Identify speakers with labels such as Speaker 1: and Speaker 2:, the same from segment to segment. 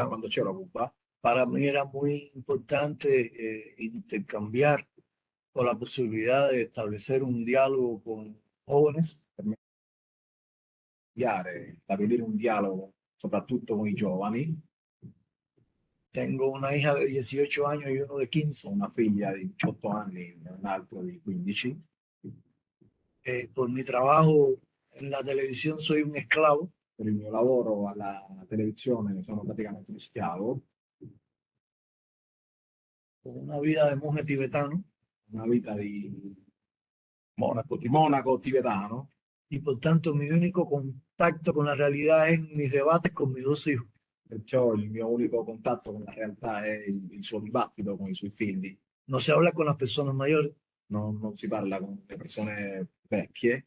Speaker 1: quando c'ero a Cuba.
Speaker 2: Para mí era muy importante intercambiar con la posibilidad de establecer un diálogo con jóvenes.
Speaker 1: Per me stabilire un dialogo soprattutto con i giovani.
Speaker 2: Tengo una hija de 18 años y uno de 15.
Speaker 1: Una figlia di 18 anni e un altro di 15.
Speaker 2: Por mi trabajo en la televisión soy un esclavo.
Speaker 1: Per il mio lavoro alla televisione sono praticamente uno schiavo,
Speaker 2: Con una vida de monje tibetano
Speaker 1: una vita di monaco tibetano,
Speaker 2: y por tanto mi único contacto con la realidad es mis debates con mis dos hijos.
Speaker 1: perciò il mio unico contatto con la realtà è il suo dibattito con i suoi figli.
Speaker 2: No se habla con las personas mayores,
Speaker 1: Non si parla con le persone vecchie,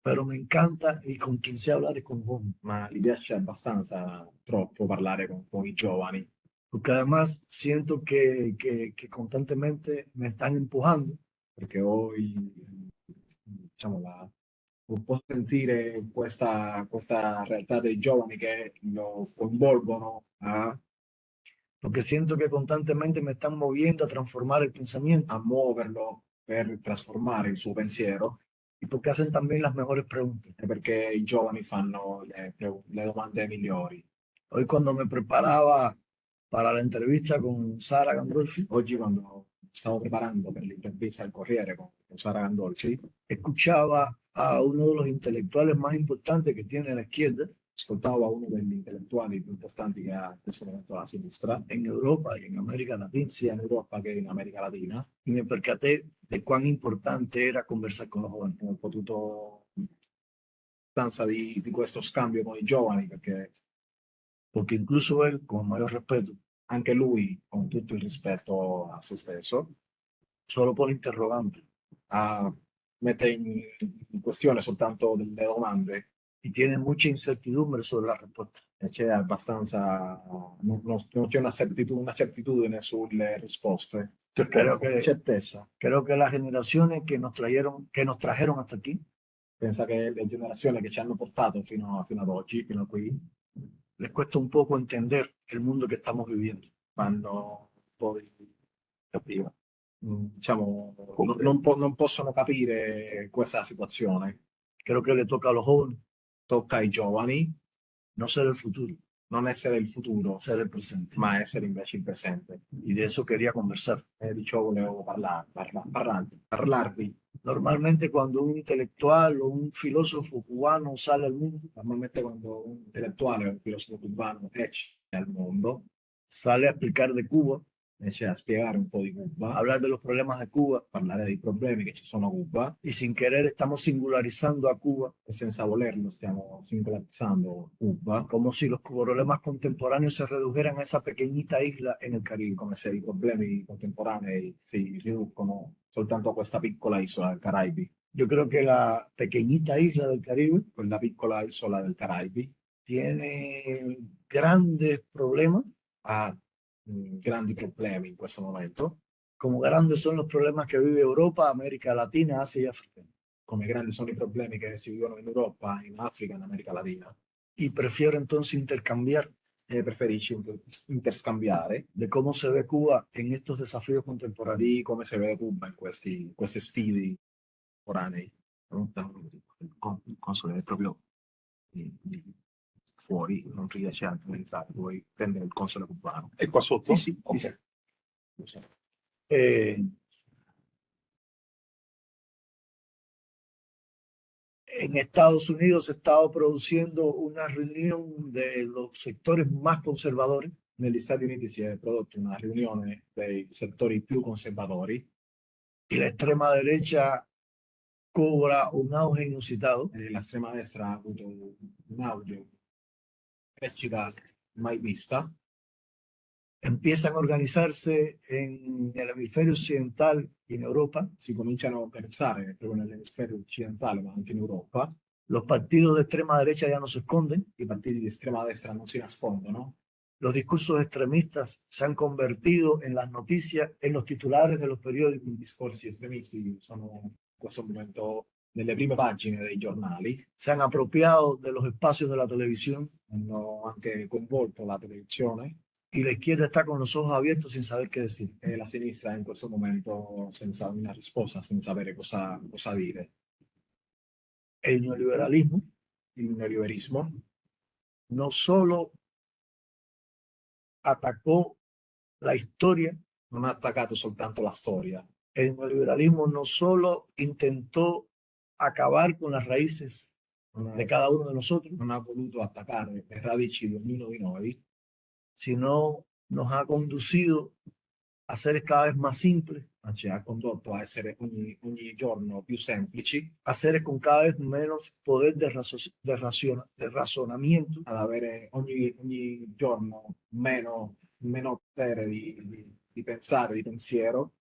Speaker 2: pero me encanta y con quien sé hablar es con jóvenes.
Speaker 1: ma gli piace abbastanza troppo parlare con i giovani,
Speaker 2: Porque además siento que constantemente me están empujando
Speaker 1: perché diciamo, un po' sentire questa realtà dei giovani che lo coinvolgono
Speaker 2: porque siento que constantemente me están moviendo a transformar el pensamiento
Speaker 1: a muoverlo per trasformare il suo pensiero,
Speaker 2: y porque hacen también las mejores preguntas.
Speaker 1: e perché i giovani fanno le domande migliori.
Speaker 2: Hoy cuando me preparaba para la entrevista con Sara Gandolfi,
Speaker 1: Oggi quando stavo preparando per l'intervista al Corriere con Sara Gandolfi,
Speaker 2: escuchaba a uno de los intelectuales más importantes que tiene la izquierda
Speaker 1: ascoltavo a uno degli intellettuali più importanti che ha in questo momento la sinistra,
Speaker 2: en Europa y en América Latina,
Speaker 1: sia in Europa che in America Latina,
Speaker 2: y me percaté de cuán importante era conversar con los jóvenes.
Speaker 1: ho potuto l'importanza di questo scambio con i giovani, perché
Speaker 2: Porque incluso él, con el mayor respeto,
Speaker 1: anche lui, con tutto il rispetto a se stesso,
Speaker 2: solo pone interrogante
Speaker 1: mette in questione soltanto delle domande
Speaker 2: y tiene mucha incertidumbre sobre la respuesta.
Speaker 1: e c'è abbastanza, non c'è una certitudine sulle risposte, certezza.
Speaker 2: Creo que las generaciones que nos trajeron hasta aquí,
Speaker 1: Pensa che le generazioni che ci hanno portato fino ad oggi, fino a qui,
Speaker 2: les cuesta un poco entender el mundo que estamos viviendo.
Speaker 1: fanno poi
Speaker 2: Capire.
Speaker 1: diciamo, non possono capire questa situazione.
Speaker 2: Creo que le toca a los jóvenes
Speaker 1: Tocca ai giovani
Speaker 2: no ser el futuro,
Speaker 1: non essere il futuro,
Speaker 2: ser el presente.
Speaker 1: ma essere invece il presente.
Speaker 2: Y de eso quería conversar.
Speaker 1: Di ciò volevo parlarvi.
Speaker 2: Normalmente cuando un intelectual o un filósofo cubano sale al mundo,
Speaker 1: Normalmente quando un intellettuale o un filosofo cubano esce al mondo,
Speaker 2: sale a explicar de Cuba,
Speaker 1: esce a spiegare un po' di Cuba,
Speaker 2: hablar de los problemas de Cuba,
Speaker 1: parlare dei problemi che ci sono a Cuba,
Speaker 2: y sin querer estamos singularizando a Cuba
Speaker 1: e senza volerlo stiamo singolarizzando Cuba,
Speaker 2: como si los problemas contemporáneos se redujeran a esa pequeñita isla en el Caribe.
Speaker 1: come se i problemi contemporanei si riducono soltanto a questa piccola isola del Caraibi.
Speaker 2: Yo creo que la pequeñita isla del Caribe
Speaker 1: Quella piccola isola del Caraibi
Speaker 2: tiene grandes problemas,
Speaker 1: ha grandi problemi in questo momento,
Speaker 2: como grandes son los problemas que vive Europa, América Latina, Asia y África.
Speaker 1: come grandi sono i problemi che si vivono in Europa, in Africa, in America Latina.
Speaker 2: Y prefiero entonces intercambiar
Speaker 1: E preferisci interscambiare
Speaker 2: de cómo se ve Cuba en estos desafíos contemporáneos.
Speaker 1: di come si vede Cuba in queste sfide contemporanei. Il console è proprio fuori, non riesce a entrare, vuoi prendere il console cubano.
Speaker 3: È qua sotto?
Speaker 1: Sì, sì,
Speaker 3: Ok.
Speaker 1: sì.
Speaker 2: En Estados Unidos se estaba produciendo una reunión de los sectores más conservadores.
Speaker 1: Negli Stati Uniti si è prodotta una riunione dei settori più conservatori
Speaker 2: y la extrema derecha cobra un auge inusitado.
Speaker 1: e l'estrema destra ha avuto un auge, crescita mai vista.
Speaker 2: Empiezan a organizarse en el hemisferio occidental y en Europa.
Speaker 1: Si cominciano a organizzare proprio nell'emisfero occidentale, ma anche in Europa.
Speaker 2: Los partidos de extrema derecha ya no se esconden.
Speaker 1: I partiti di estrema destra non si nascondono.
Speaker 2: Los discursos extremistas se han convertido en las noticias, en los titulares de los periódicos.
Speaker 1: I discorsi estremisti sono in questo momento nelle prime pagine dei giornali,
Speaker 2: se han apropiado de los espacios de la televisión
Speaker 1: hanno anche coinvolto la televisione
Speaker 2: y la izquierda está con los ojos abiertos sin saber qué decir.
Speaker 1: e la sinistra è in questo momento senza una risposta, senza sapere cosa dire.
Speaker 2: El neoliberalismo
Speaker 1: Il neoliberismo
Speaker 2: no solo atacó la historia,
Speaker 1: non ha attaccato soltanto la storia,
Speaker 2: el neoliberalismo no solo intentó acabar con las raíces
Speaker 1: non ha,
Speaker 2: de cada uno de nosotros,
Speaker 1: non ha voluto attaccare le radici di ognuno di noi,
Speaker 2: sino nos ha conducido a seres cada vez más simples,
Speaker 1: ma ci ha condotto a essere ogni giorno più semplici,
Speaker 2: a seres con cada vez menos poder de razonamiento,
Speaker 1: ad avere ogni giorno meno potere di pensare, di pensiero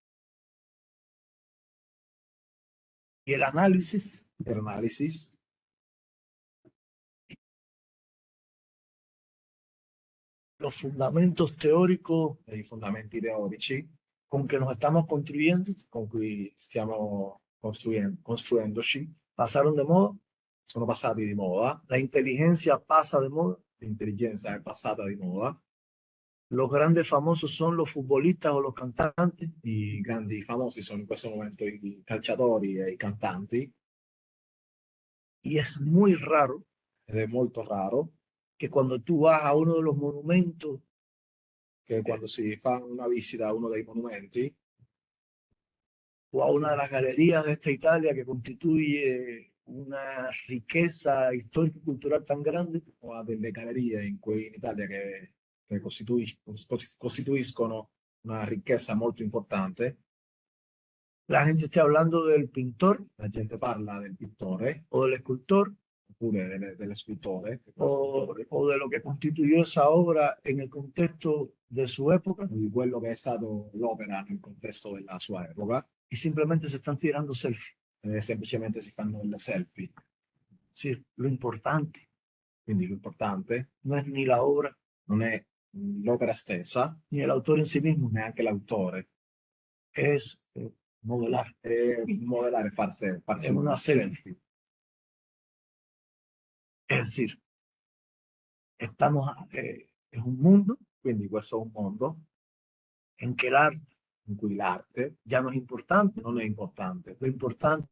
Speaker 2: y el análisis
Speaker 1: e analisi,
Speaker 2: los fundamentos teóricos
Speaker 1: dei fondamenti teorici
Speaker 2: con que nos estamos construyendo
Speaker 1: con cui stiamo costruendoci
Speaker 2: pasaron de moda,
Speaker 1: sono passati di moda,
Speaker 2: la inteligencia pasa de moda,
Speaker 1: l'intelligenza è passata di moda,
Speaker 2: los grandes famosos son los futbolistas o los cantantes,
Speaker 1: i grandi famosi sono in questo momento i calciatori e i cantanti,
Speaker 2: y es muy raro
Speaker 1: ed è molto raro
Speaker 2: que cuando tú vas a uno de los monumentos
Speaker 1: che quando si fa una visita a uno dei monumenti
Speaker 2: o a una de las galerías de esta Italia que constituye una riqueza histórica y cultural tan grande,
Speaker 1: o a delle gallerie in Italia che costituiscono una ricchezza molto importante,
Speaker 2: la gente esté hablando del pintor
Speaker 1: la gente parla del pittore
Speaker 2: o del escultor
Speaker 1: oppure dello scultore
Speaker 2: o de lo que constituyó esa obra en el contexto de su época
Speaker 1: di quello che è stato l'opera nel contesto della sua epoca
Speaker 2: y simplemente se están tirando selfie.
Speaker 1: e semplicemente si fanno delle selfie.
Speaker 2: Sí, lo importante
Speaker 1: Quindi l'importante
Speaker 2: no es ni la obra
Speaker 1: non è l'opera stessa,
Speaker 2: ni el autor en sí mismo,
Speaker 1: neanche l'autore,
Speaker 2: es modelar.
Speaker 1: è modellare, farsi
Speaker 2: È una
Speaker 1: una
Speaker 2: selfie. Es decir, estamos, es un mundo
Speaker 1: Quindi questo è un mondo
Speaker 2: en que el arte
Speaker 1: in cui l'arte
Speaker 2: ya no es importante,
Speaker 1: non è importante,
Speaker 2: lo importante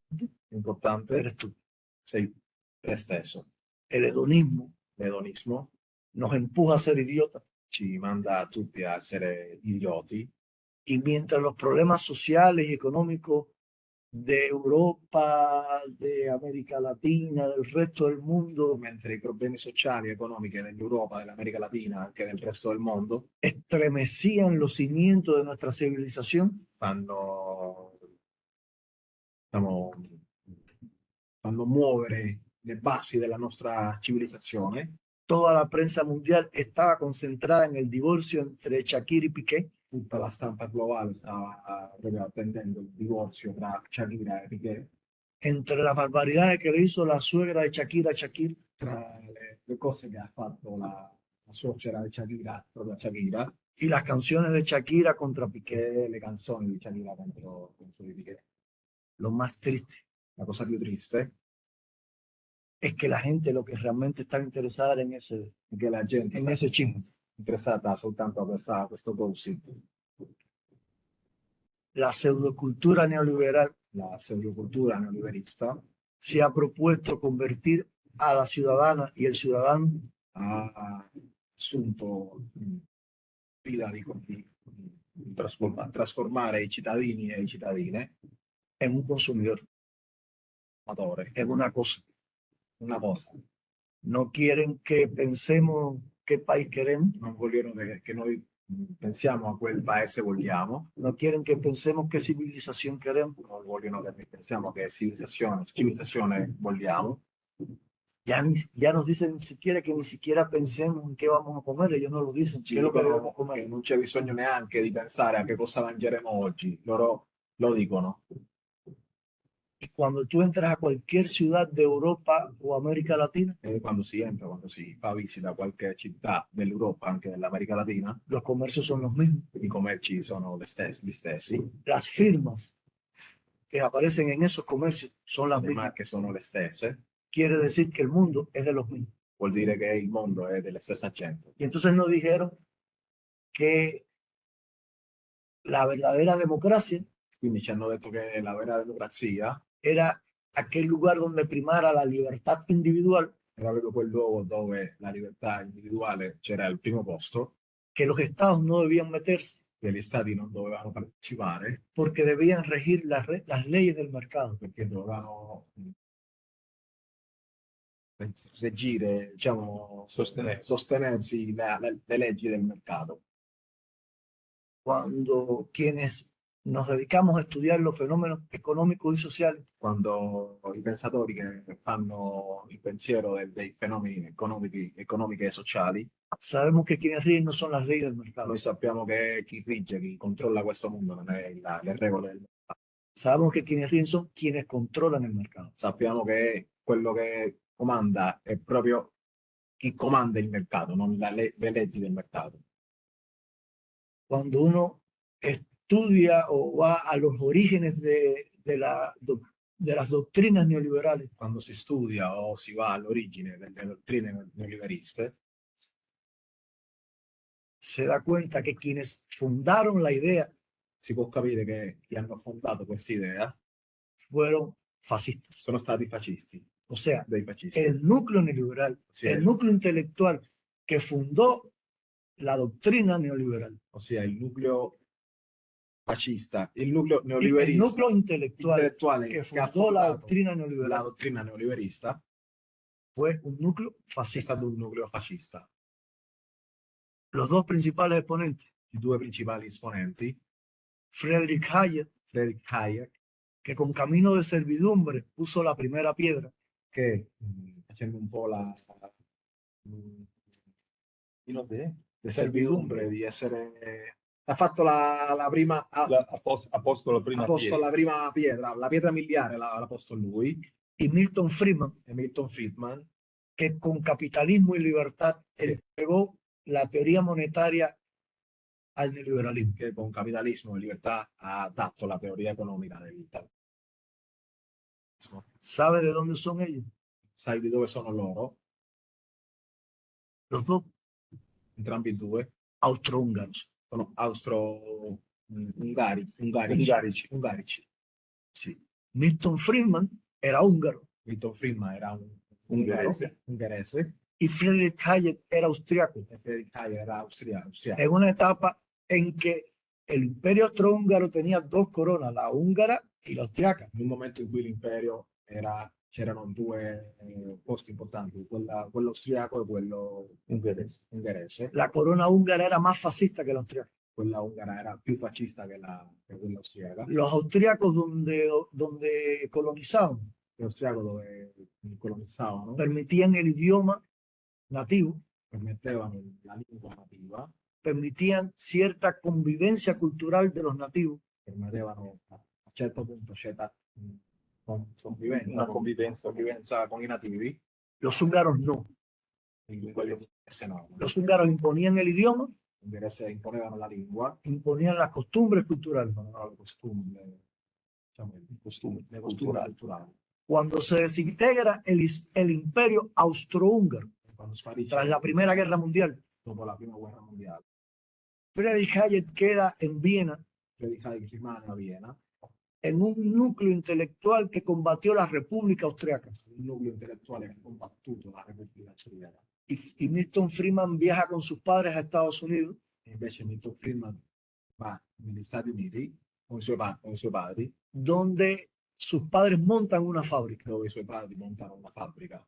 Speaker 1: l'importante
Speaker 2: eres tú.
Speaker 1: sei te stesso.
Speaker 2: El hedonismo
Speaker 1: L'edonismo
Speaker 2: nos empuja a ser idiotas
Speaker 1: ci manda tutti a essere idioti
Speaker 2: y mientras los problemas sociales y económicos de Europa, de América Latina, del resto del mundo,
Speaker 1: mentre i problemi sociali e economici dell'Europa, dell'America Latina, anche del resto del mondo,
Speaker 2: estremecían los cimientos de nuestra civilización,
Speaker 1: fanno, diciamo, fanno muovere le basi della nostra civilizzazione.
Speaker 2: toda la prensa mundial estaba concentrada en el divorcio entre Shakira y Piqué,
Speaker 1: Tutta la stampa globale stava proprio attendendo il divorzio tra Shakira e Piqué,
Speaker 2: entre las barbaridades que le hizo la suegra de Shakira a Shakira,
Speaker 1: tra le cose che ha fatto la suocera di Shakira, proprio a Shakira,
Speaker 2: y las canciones de Shakira contra Piqué.
Speaker 1: che le canzoni di Shakira contro di Piqué.
Speaker 2: Lo más triste
Speaker 1: La cosa più triste
Speaker 2: es que la gente lo que realmente estaba interesada era
Speaker 1: è che la gente
Speaker 2: en ese chisme.
Speaker 1: interessata soltanto a questo gossip,
Speaker 2: La pseudocultura neoliberal
Speaker 1: la pseudocultura neoliberista
Speaker 2: se ha propuesto convertir a la ciudadana y el ciudadano
Speaker 1: ha assunto fila di trasformare i cittadini e le cittadine
Speaker 2: en un consumidor,
Speaker 1: amatore,
Speaker 2: en una cosa.
Speaker 1: una cosa.
Speaker 2: No quieren que pensemos qué país queremos,
Speaker 1: Non vogliono che noi pensiamo a quel paese vogliamo,
Speaker 2: no quieren que pensemos qué civilización queremos.
Speaker 1: non vogliono che pensiamo che civilizzazione vogliamo.
Speaker 2: Ya nos dicen ni siquiera que ni siquiera pensemos en qué vamos a comer, ellos no lo dicen, qué
Speaker 1: Ci
Speaker 2: es lo que
Speaker 1: dicono
Speaker 2: debemos
Speaker 1: che
Speaker 2: comer.
Speaker 1: non c'è bisogno neanche di pensare a che cosa mangeremo oggi, loro lo dicono.
Speaker 2: Y cuando tú entras a cualquier ciudad de Europa o América Latina,
Speaker 1: E quando si entra, quando si fa visita a qualche città dell'Europa, anche dell'America Latina,
Speaker 2: los comercios son los mismos.
Speaker 1: i commerci sono gli stessi.
Speaker 2: Las firmas que aparecen en esos comercios son las
Speaker 1: le
Speaker 2: mismas.
Speaker 1: marche sono le stesse,
Speaker 2: Quiere decir que el mundo es de los mismos.
Speaker 1: vuol dire che il mondo è della stessa gente.
Speaker 2: Y entonces nos dijeron que la verdadera democracia
Speaker 1: Quindi ci hanno detto che la vera democrazia
Speaker 2: era aquel lugar donde primara la libertad individual,
Speaker 1: era proprio quel luogo dove la libertà individuale c'era al primo posto,
Speaker 2: que los estados no debían meterse
Speaker 1: che gli stati non dovevano partecipare
Speaker 2: porque debían regir las leyes del mercado.
Speaker 1: perché dovevano reggire, diciamo, sostenersi le leggi del mercato.
Speaker 2: Cuando quienes nos dedicamos a estudiar los fenómenos económicos y sociales,
Speaker 1: Quando i pensatori che fanno il pensiero dei fenomeni economici e sociali,
Speaker 2: sabemos que quienes rigen no son las leyes del mercado.
Speaker 1: noi sappiamo che chi rige, chi controlla questo mondo non è le regole del mercato.
Speaker 2: Sabemos que quienes rigen son quienes controlan el mercado.
Speaker 1: Sappiamo che quello che comanda è proprio chi comanda il mercato, non le leggi del mercato.
Speaker 2: Cuando uno estudia o va a los orígenes de las doctrinas neoliberales,
Speaker 1: Quando si studia o si va all'origine delle dottrine neoliberiste,
Speaker 2: se da cuenta que quienes fundaron la idea
Speaker 1: si può capire che chi hanno fondato questa idea
Speaker 2: fueron fascistas.
Speaker 1: sono stati fascisti,
Speaker 2: O sea,
Speaker 1: dei fascisti.
Speaker 2: el núcleo neoliberal,
Speaker 1: Sí,
Speaker 2: el núcleo intelectual que fundó la doctrina neoliberal,
Speaker 1: Ossia il nucleo fascista, il nucleo
Speaker 2: el
Speaker 1: neoliberista,
Speaker 2: núcleo intelectual
Speaker 1: intellettuale
Speaker 2: que
Speaker 1: che ha
Speaker 2: fundó la
Speaker 1: fondato
Speaker 2: doctrina
Speaker 1: la
Speaker 2: neoliberal
Speaker 1: dottrina neoliberista
Speaker 2: fue un núcleo
Speaker 1: è
Speaker 2: fascista.
Speaker 1: stato un nucleo fascista.
Speaker 2: Los dos principales exponentes,
Speaker 1: I due principali esponenti,
Speaker 2: Friedrich Hayek,
Speaker 1: Friedrich Hayek,
Speaker 2: que con Camino de Servidumbre puso la primera piedra,
Speaker 1: che facendo un po' la servidumbre di essere ha fatto la prima
Speaker 3: Ha posto la prima
Speaker 1: ha posto
Speaker 3: pietra.
Speaker 1: la prima pietra, la pietra miliare l'ha posto lui,
Speaker 2: y Milton Friedman,
Speaker 1: e Milton Friedman,
Speaker 2: que con Capitalismo y Libertad
Speaker 1: Sí.
Speaker 2: entregó la teoría monetaria al neoliberalismo.
Speaker 1: che con capitalismo e libertà ha dato la teoria economica del capitalismo.
Speaker 2: ¿Sabe de dónde son ellos?
Speaker 1: Sai di dove sono loro?
Speaker 2: Los dos
Speaker 1: Entrambi e due
Speaker 2: austrohúngaros.
Speaker 1: sono ungarici.
Speaker 2: Sí. Milton Friedman era húngaro
Speaker 1: Milton Friedman era un
Speaker 3: Ungherese.
Speaker 1: ungherese
Speaker 2: y Friedrich Hayek era austriaco.
Speaker 1: e Friedrich Hayek era austriaco.
Speaker 2: En una etapa en que el imperio austrohúngaro tenía dos coronas, la húngara y la austriaca.
Speaker 1: In un momento in cui l'imperio c'erano due posti importanti, quello austriaco e quello ungherese.
Speaker 2: La corona húngara era más fascista que la austriaca.
Speaker 1: Quella ungara era più fascista che quella austriaca.
Speaker 2: Los austriacos donde colonizaban
Speaker 1: L'austriaco dove colonizzavano
Speaker 2: permitían el idioma nativo,
Speaker 1: permettevano la lingua nativa,
Speaker 2: permitían cierta convivencia cultural de los nativos,
Speaker 1: permettevano a un certo punto certa convivenza,
Speaker 3: Una convivenza.
Speaker 1: convivenza con i nativi,
Speaker 2: los húngaros no.
Speaker 1: quelli ungheresi no.
Speaker 2: Los húngaros imponían el idioma,
Speaker 1: Gli ungheresi imponevano la lingua,
Speaker 2: imponían las costumbres culturales.
Speaker 1: imponevano le costume, diciamo, le costume culturali.
Speaker 2: Cuando se desintegra el imperio austrohúngaro
Speaker 1: Quando sparisce
Speaker 2: tras la Primera Guerra Mundial,
Speaker 1: dopo la prima guerra mondiale,
Speaker 2: Friedrich Hayek queda en Viena
Speaker 1: Friedrich Hayek rimane a Viena,
Speaker 2: en un núcleo intelectual que combatió la República Austriaca.
Speaker 1: il nucleo intellettuale che ha combattuto la Repubblica Austriaca.
Speaker 2: Y Milton Friedman viaja con sus padres a Estados Unidos
Speaker 1: E invece Milton Friedman va negli Stati Uniti con i suoi padri,
Speaker 2: donde sus padres montan una fábrica.
Speaker 1: dove i suoi padri montano una fabbrica.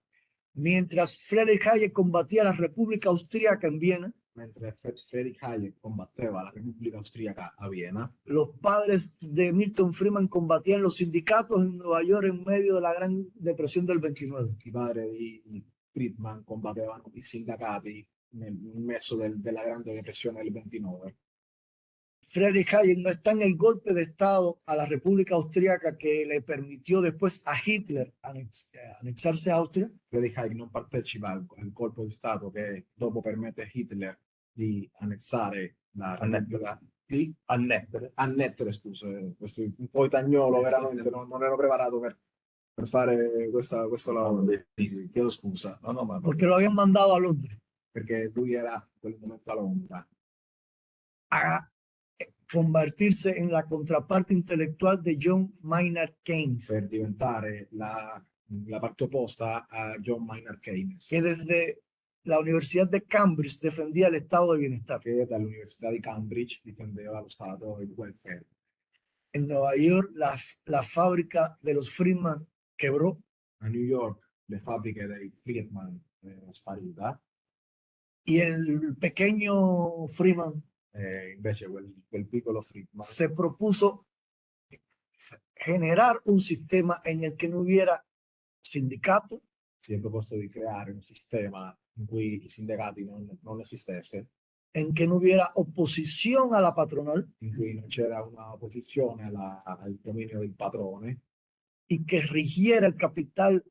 Speaker 2: Mientras Friedrich Hayek combatía la República Austríaca en Viena,
Speaker 1: Mentre Friedrich Hayek combatteva la Repubblica Austriaca a Viena,
Speaker 2: los padres de Milton Friedman combatían los sindicatos en Nueva York en medio de la Gran Depresión del 29.
Speaker 1: i padri di Friedman combattevano i sindacati nel mezzo della Grande Depressione del 29.
Speaker 2: Friedrich Hayek no está en el golpe de Estado a la República Austríaca que le permitió después a Hitler anexarse a Austria,
Speaker 1: Friedrich Hayek non partecipa al colpo di Stato che dopo permette a Hitler di annessare la Repubblica di
Speaker 3: annettere.
Speaker 1: annettere, scusa, questo è un po' itagnolo, veramente, non ero preparato per fare questo lavoro.
Speaker 3: Benissimo.
Speaker 1: Chiedo scusa,
Speaker 3: No, no, ma
Speaker 2: porque lo habían mandado a Londres
Speaker 1: perché lui era in quel momento a Londra
Speaker 2: a convertirse en la contraparte intelectual de John Maynard Keynes,
Speaker 1: per diventare la parte opposta a John Maynard Keynes,
Speaker 2: que desde la Universidad de Cambridge defendía el estado de bienestar.
Speaker 1: che dall'Università di Cambridge difendeva lo Stato e il welfare.
Speaker 2: En Nueva York, la fábrica de los Freeman quebró
Speaker 1: A New York le fabbriche dei Friedman erano sparite,
Speaker 2: y el pequeño Freeman
Speaker 1: invece quel piccolo Friedman
Speaker 2: se propuso generar un sistema en el que no hubiera sindicato,
Speaker 1: si è proposto di creare un sistema in cui i sindacati non esistesse,
Speaker 2: en que no hubiera oposición a la patronal
Speaker 1: in cui non c'era una opposizione al dominio del padrone
Speaker 2: y que rigiera el capital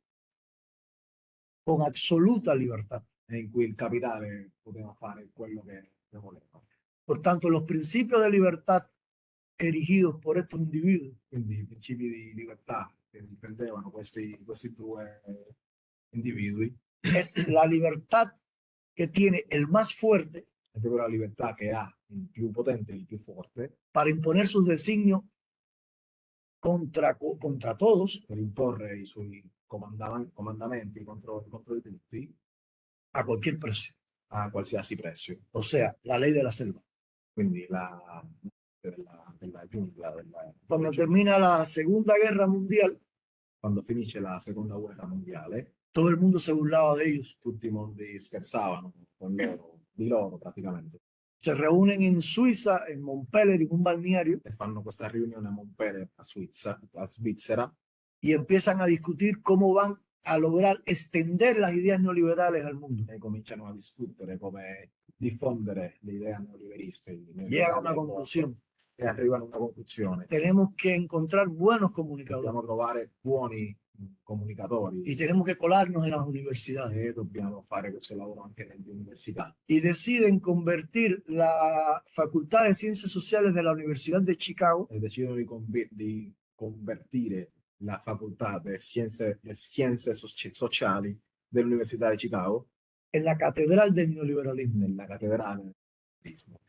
Speaker 2: con absoluta libertad.
Speaker 1: e in cui il capitale poteva fare quello che voleva.
Speaker 2: Por tanto, los principios de libertad erigidos por estos individuos
Speaker 1: Quindi i principi di libertà che difendevano questi due individui
Speaker 2: es la libertad que tiene el más fuerte
Speaker 1: è proprio la libertà che ha il più potente, il più forte,
Speaker 2: para imponer sus designios contra todos
Speaker 1: per imporre i suoi comandamenti contro di tutti
Speaker 2: a cualquier precio.
Speaker 1: a qualsiasi prezzo.
Speaker 2: O sea, la ley de la selva.
Speaker 1: Quindi della giungla,
Speaker 2: Cuando termina la Segunda Guerra Mundial,
Speaker 1: quando finisce la seconda guerra mondiale,
Speaker 2: todo el mundo se burlaba de ellos.
Speaker 1: tutti i mondi scherzavano di loro praticamente,
Speaker 2: Se reúnen en Suiza, en Montpellier, en un balneario,
Speaker 1: e fanno questa riunione a Montpellier, a Svizzera,
Speaker 2: y empiezan a discutir cómo van a lograr extender las ideas neoliberales al mundo.
Speaker 1: e cominciano a discutere come diffondere le idee neoliberiste
Speaker 2: Llegan a una conclusión.
Speaker 1: e arrivano a una conclusione.
Speaker 2: Tenemos que encontrar buenos comunicadores
Speaker 1: Dobbiamo trovare buoni comunicatori
Speaker 2: y tenemos que colarnos en las universidades.
Speaker 1: e dobbiamo fare questo lavoro anche nelle università.
Speaker 2: Y deciden convertir la Facultad de Ciencias Sociales de la Universidad de Chicago
Speaker 1: E decidono di convertire la facoltà delle scienze sociali dell'Università di Chicago
Speaker 2: en la catedral del neoliberalismo.
Speaker 1: nella cattedrale del liberalismo.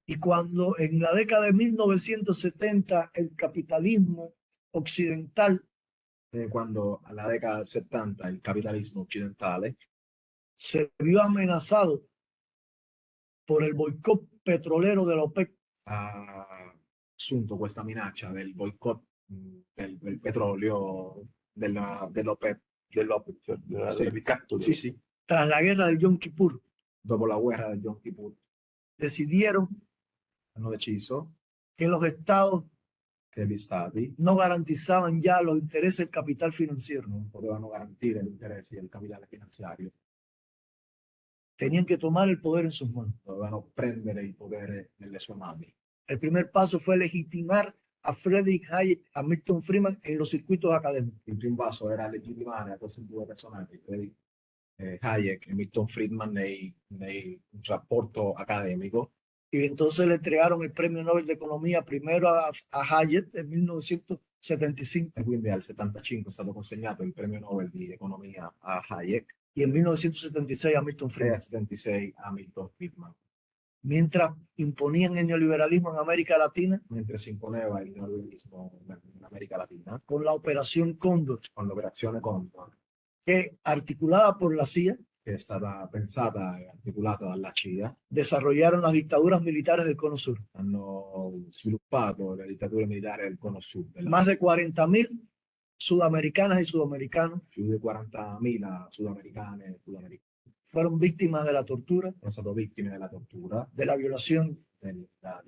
Speaker 2: Y cuando en la década de 1970 el capitalismo occidental
Speaker 1: E quando alla década del 70 il capitalismo occidentale
Speaker 2: se vio amenazado por el boicot petrolero de la OPEC,
Speaker 1: ha assunto questa minaccia del boicott del petrolio dell'OPEP,
Speaker 3: Cioè
Speaker 1: Sì.
Speaker 3: del ricatto.
Speaker 1: sì, sì,
Speaker 2: tras la guerra del Yom Kippur,
Speaker 1: dopo la guerra del Yom Kippur,
Speaker 2: decidieron
Speaker 1: hanno deciso
Speaker 2: que los estados
Speaker 1: che gli stati
Speaker 2: no garantizaban ya los intereses del capital financiero.
Speaker 1: non potevano garantire gli interessi del capitale finanziario,
Speaker 2: Tenían que tomar el poder en sus manos.
Speaker 1: dovevano prendere il potere nelle sue mani.
Speaker 2: El primer paso fue legitimar a Friedrich Hayek, a Milton Friedman en los circuitos académicos.
Speaker 1: Il primo passo era legittimare a questi due personaggi, Friedrich Hayek e Milton Friedman, nel rapporto accademico,
Speaker 2: Y entonces le entregaron el premio Nobel de Economía primero a Hayek en 1975
Speaker 1: e quindi al 75 è stato consegnato il premio Nobel di economia a Hayek
Speaker 2: y en 1976 a Milton
Speaker 1: e
Speaker 2: Friedman.
Speaker 1: al 76 a Milton Friedman.
Speaker 2: Mientras imponían el neoliberalismo en América Latina
Speaker 1: Mentre si imponeva il neoliberismo in America Latina
Speaker 2: con la Operación Cóndor,
Speaker 1: con l'operazione Condor,
Speaker 2: que articulada por la CIA,
Speaker 1: che è stata pensata e articolata dalla CIA,
Speaker 2: desarrollaron las dictaduras militares del Cono Sur.
Speaker 1: hanno sviluppato la dittatura militare del Cono Sud.
Speaker 2: Más de 40.000 sudamericanas y sudamericanos
Speaker 1: Più di 40.000 sudamericane e sudamericani
Speaker 2: fueron víctimas de la tortura,
Speaker 1: sono state vittime della tortura,
Speaker 2: de la violación,
Speaker 1: della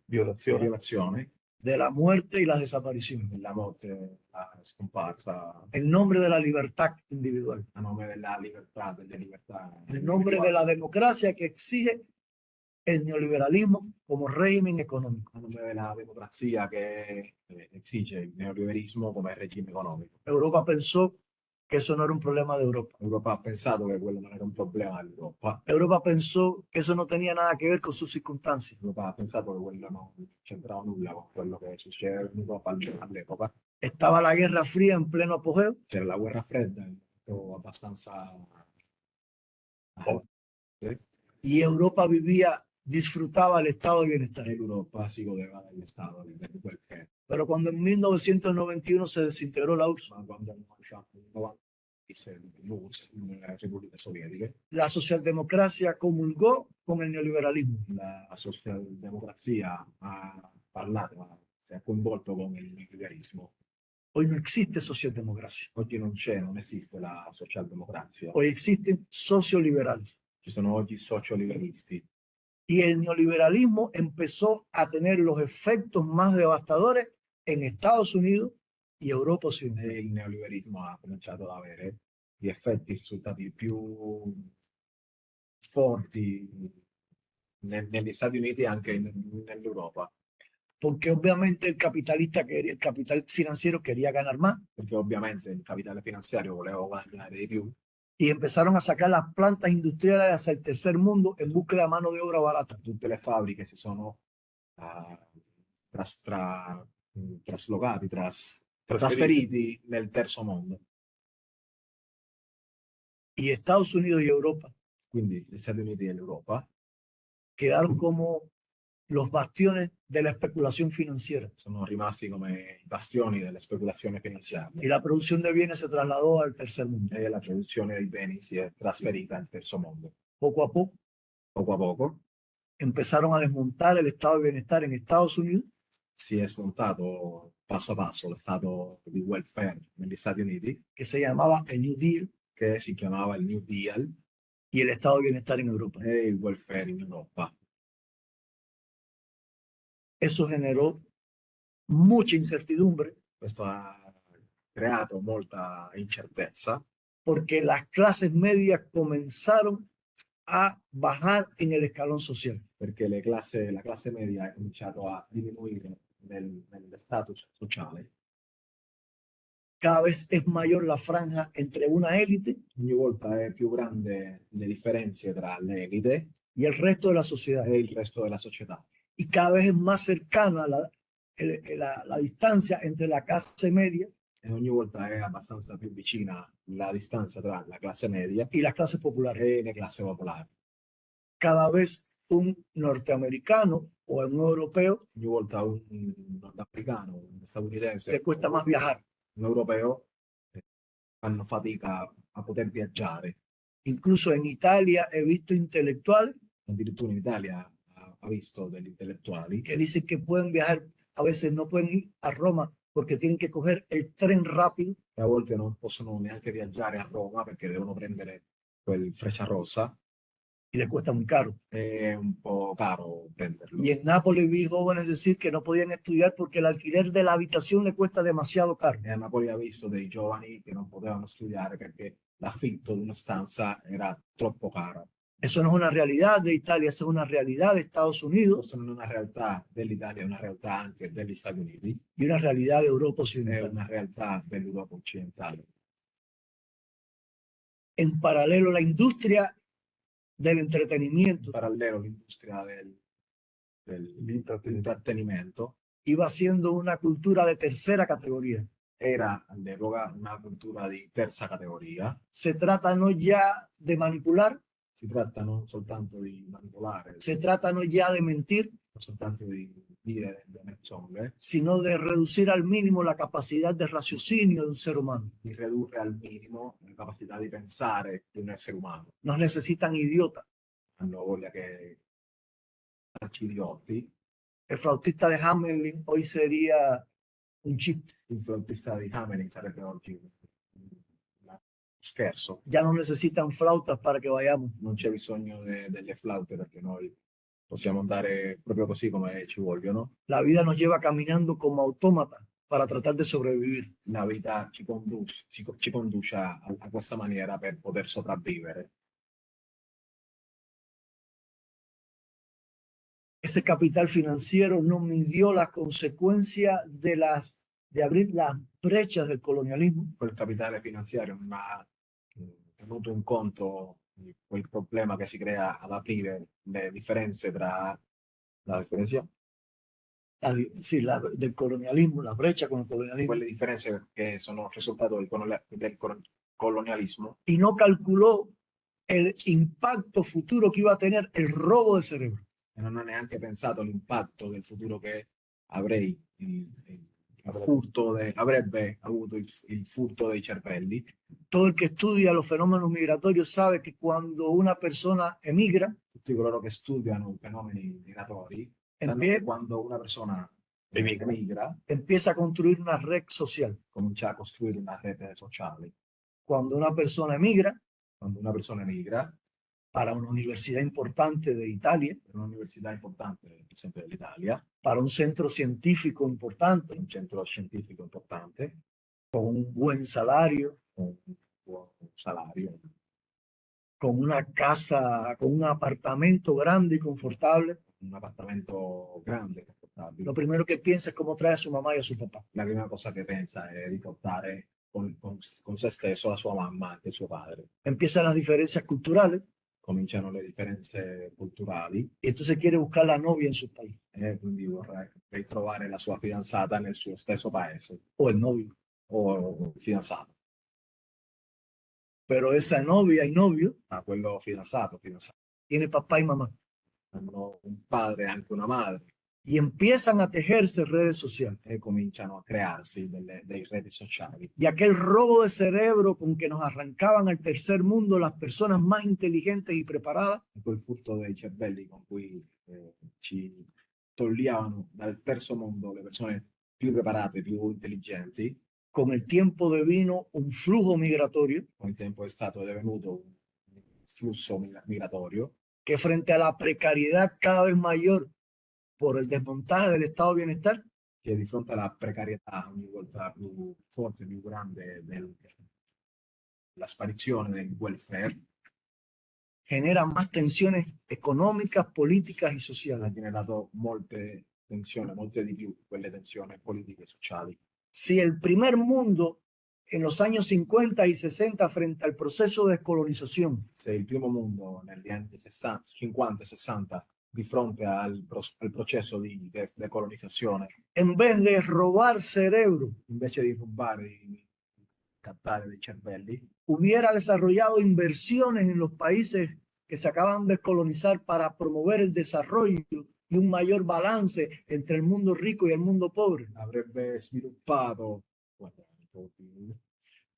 Speaker 3: Violazione.
Speaker 2: de la muerte y la desaparición,
Speaker 1: della morte, la scomparsa,
Speaker 2: en nombre de la libertad individual,
Speaker 1: a nome delle libertà,
Speaker 2: en nombre de la democracia que exige el neoliberalismo como régimen económico.
Speaker 1: a nome della democrazia che exige il neoliberismo come regime economico.
Speaker 2: Europa pensó que eso no era un problema de Europa.
Speaker 1: L'Europa ha pensato che quello non era un problema dell'Europa.
Speaker 2: Europa pensó que eso no tenía nada que ver con sus circunstancias.
Speaker 1: L'Europa ha pensato che quello non c'entrava nulla con quello che succedeva in Europa all'epoca.
Speaker 2: Estaba la Guerra Fría en pleno apogeo
Speaker 1: C'era la guerra fredda, in momento abbastanza forte,
Speaker 2: y Europa vivía, disfrutaba el estado de bienestar.
Speaker 1: e l'Europa si godeva dello Stato, di quel che
Speaker 2: Pero cuando en 1991 se desintegró la URSS,
Speaker 1: ma quando hanno lasciato il 90 l'URSS, le repubbliche sovietiche,
Speaker 2: la socialdemocracia comulgó con el neoliberalismo.
Speaker 1: la socialdemocrazia ha parlato, si è coinvolto con il neoliberismo.
Speaker 2: Hoy no existe socialdemocracia.
Speaker 1: Oggi non c'è, non esiste la socialdemocrazia.
Speaker 2: Hoy existen socioliberales.
Speaker 1: Ci sono oggi socioliberisti
Speaker 2: Y el neoliberalismo empezó a tener los efectos más devastadores en Estados Unidos y Europa Occidental.
Speaker 1: e il neoliberismo ha cominciato ad avere gli effetti, i risultati più forti negli Stati Uniti e anche nell'Europa,
Speaker 2: Porque obviamente el capitalista quería, el capital financiero quería ganar más
Speaker 1: perché ovviamente il capitale finanziario voleva guadagnare di più
Speaker 2: y empezaron a sacar las plantas industriales hacia el tercer mundo en búsqueda de mano de obra barata.
Speaker 1: tutte le fabbriche si sono traslocati, trasferiti nel terzo mondo.
Speaker 2: Y Estados Unidos y Europa
Speaker 1: Quindi gli Stati Uniti e l'Europa
Speaker 2: quedaron como los bastiones de la especulación financiera.
Speaker 1: sono rimasti come i bastioni delle speculazioni finanziarie
Speaker 2: Y la producción de bienes se trasladó al tercer mundo.
Speaker 1: e la produzione dei beni si è trasferita al terzo mondo.
Speaker 2: Poco a poco
Speaker 1: Poco a poco
Speaker 2: empezaron a desmontar el estado de bienestar en Estados Unidos
Speaker 1: si è smontato passo a passo lo stato di welfare negli Stati Uniti,
Speaker 2: que se llamaba el New Deal,
Speaker 1: che si chiamava il New Deal,
Speaker 2: y el estado de bienestar en Europa.
Speaker 1: e il welfare in Europa.
Speaker 2: Eso generó mucha incertidumbre
Speaker 1: Questo ha creato molta incertezza
Speaker 2: porque las clases medias comenzaron a bajar en el escalón social.
Speaker 1: perché la classe media ha cominciato a diminuire nello status sociale.
Speaker 2: Cada vez es mayor la franja entre una élite
Speaker 1: Ogni volta è più grande le differenze tra l'elite
Speaker 2: y el resto de la sociedad.
Speaker 1: e il resto della società.
Speaker 2: Y cada vez es más cercana la distancia entre la clase media
Speaker 1: E ogni volta è abbastanza più vicina la distanza tra la classe media
Speaker 2: y las clases populares.
Speaker 1: e le classi popolari.
Speaker 2: Cada vez un norteamericano o un europeo
Speaker 1: Ogni volta un nordafricano, un statunitense,
Speaker 2: le cuesta más viajar.
Speaker 1: un europeo fanno fatica a poter viaggiare.
Speaker 2: Incluso en Italia he visto intelectuales
Speaker 1: Addirittura in Italia ha visto degli intellettuali
Speaker 2: que dicen que pueden viajar, a veces no pueden ir a Roma porque tienen que coger el tren rápido
Speaker 1: che a volte non possono neanche viaggiare a Roma perché devono prendere quel Frecciarossa,
Speaker 2: y les cuesta muy caro.
Speaker 1: è un po' caro prenderlo.
Speaker 2: Y en Nápoles vi jóvenes decir que no podían estudiar porque el alquiler de la habitación le cuesta demasiado caro.
Speaker 1: E a Napoli ha visto dei giovani che non potevano studiare perché l'affitto di una stanza era troppo caro.
Speaker 2: Eso no es una realidad de Italia, eso es una realidad de Estados Unidos
Speaker 1: Questa non è una realtà dell'Italia, è una realtà anche degli Stati Uniti,
Speaker 2: y una realidad de Europa
Speaker 1: è
Speaker 2: Occidental.
Speaker 1: una realtà dell'Europa occidentale.
Speaker 2: En paralelo, la industria del
Speaker 1: In
Speaker 2: entretenimiento
Speaker 1: parallelo l'industria dell'intrattenimento
Speaker 2: iba siendo una cultura de tercera categoría.
Speaker 1: era all'epoca una cultura di terza categoria.
Speaker 2: Se trata no ya de manipular,
Speaker 1: Si tratta non soltanto di manipolare,
Speaker 2: se trata no ya de mentir,
Speaker 1: non soltanto di dire delle menzogne,
Speaker 2: sino de reducir al mínimo la capacidad de raciocinio de un ser humano.
Speaker 1: di ridurre al minimo la capacità di pensare di un essere umano.
Speaker 2: Nos necesitan idiotas.
Speaker 1: Hanno voglia che farci idioti.
Speaker 2: El flautista de Hamelin hoy sería un chiste.
Speaker 1: Il flautista di Hamelin sarebbe oggi un scherzo.
Speaker 2: Ya no necesitan flautas para que vayamos.
Speaker 1: Non c'è bisogno delle flaute perché noi possiamo andare proprio così come ci vogliono.
Speaker 2: La vida nos lleva caminando como autómatas para tratar de sobrevivir.
Speaker 1: La vita ci conduce a questa maniera per poter sopravvivere.
Speaker 2: Ese capital financiero no midió las consecuencias de abrir las brechas del colonialismo
Speaker 1: quel capitale finanziario non ha tenuto in conto quel problema che si crea ad aprire le differenze tra la differenza,
Speaker 2: sí, del colonialismo, la brecha con el colonialismo,
Speaker 1: quelle differenze che sono il risultato del colonialismo,
Speaker 2: y no calculó el impacto futuro que iba a tener el robo de cerebro.
Speaker 1: e non ha neanche pensato all'impatto del futuro che avrebbe avuto il furto dei cervelli.
Speaker 2: Todo el que estudia los fenómenos migratorios sabe que cuando una persona emigra,
Speaker 1: Tutti coloro che studiano i fenomeni migratori sanno che quando una persona emigra,
Speaker 2: empieza a construir una red social.
Speaker 1: comincia a costruire una rete sociale.
Speaker 2: Cuando una persona emigra
Speaker 1: Quando una persona emigra
Speaker 2: para una universidad importante de Italia,
Speaker 1: per un'università importante, per esempio dell'Italia,
Speaker 2: para un centro científico importante,
Speaker 1: un centro scientifico importante,
Speaker 2: con un buen salario,
Speaker 1: con un buon salario,
Speaker 2: con una casa, con un apartamento grande y confortable,
Speaker 1: un appartamento grande, confortabile,
Speaker 2: lo primero que piensa es cómo trae a su mamá y a su papá.
Speaker 1: la prima cosa che pensa è di portare con se stesso la sua mamma e suo padre.
Speaker 2: Empiezan las diferencias culturales
Speaker 1: Cominciano le differenze culturali
Speaker 2: y entonces quiere buscar la novia en su país
Speaker 1: e quindi vorrei ritrovare la sua fidanzata nel suo stesso paese
Speaker 2: o el novio.
Speaker 1: o il fidanzato.
Speaker 2: Pero esa novia y novio
Speaker 1: Ma quello fidanzato
Speaker 2: tiene papá y mamá
Speaker 1: hanno un padre e anche una madre
Speaker 2: y empiezan a tejerse redes sociales.
Speaker 1: e cominciano a crearsi dei reti sociali.
Speaker 2: Y aquel robo de cerebro con que nos arrancaban al tercer mundo las personas más inteligentes y preparadas,
Speaker 1: E quel furto dei cervelli con cui ci toglievano dal terzo mondo le persone più preparate, più intelligenti,
Speaker 2: con el tiempo devino un flujo migratorio
Speaker 1: con il tempo è stato divenuto un flusso migratorio
Speaker 2: que frente a la precariedad cada vez mayor por el desmontaje del estado de bienestar,
Speaker 1: che di fronte alla precarietà ogni volta più forte, più grande della sparizione del welfare,
Speaker 2: genera más tensiones económicas, políticas y
Speaker 1: ha
Speaker 2: sociales.
Speaker 1: generato molte tensioni, molte di più quelle tensioni politiche e sociali.
Speaker 2: Si el primer mundo en los años 50 y 60 frente al proceso de descolonización
Speaker 1: Se il primo mondo negli anni 60, 50 e 60 di fronte al processo di decolonizzazione,
Speaker 2: en vez de robar cerebro,
Speaker 1: invece di rubare, di cattare dei cervelli,
Speaker 2: hubiera desarrollado inversiones en los países que se acaban de descolonizar para promover el desarrollo y un mayor balance entre el mundo rico y el mundo pobre.
Speaker 1: avrebbe sviluppato,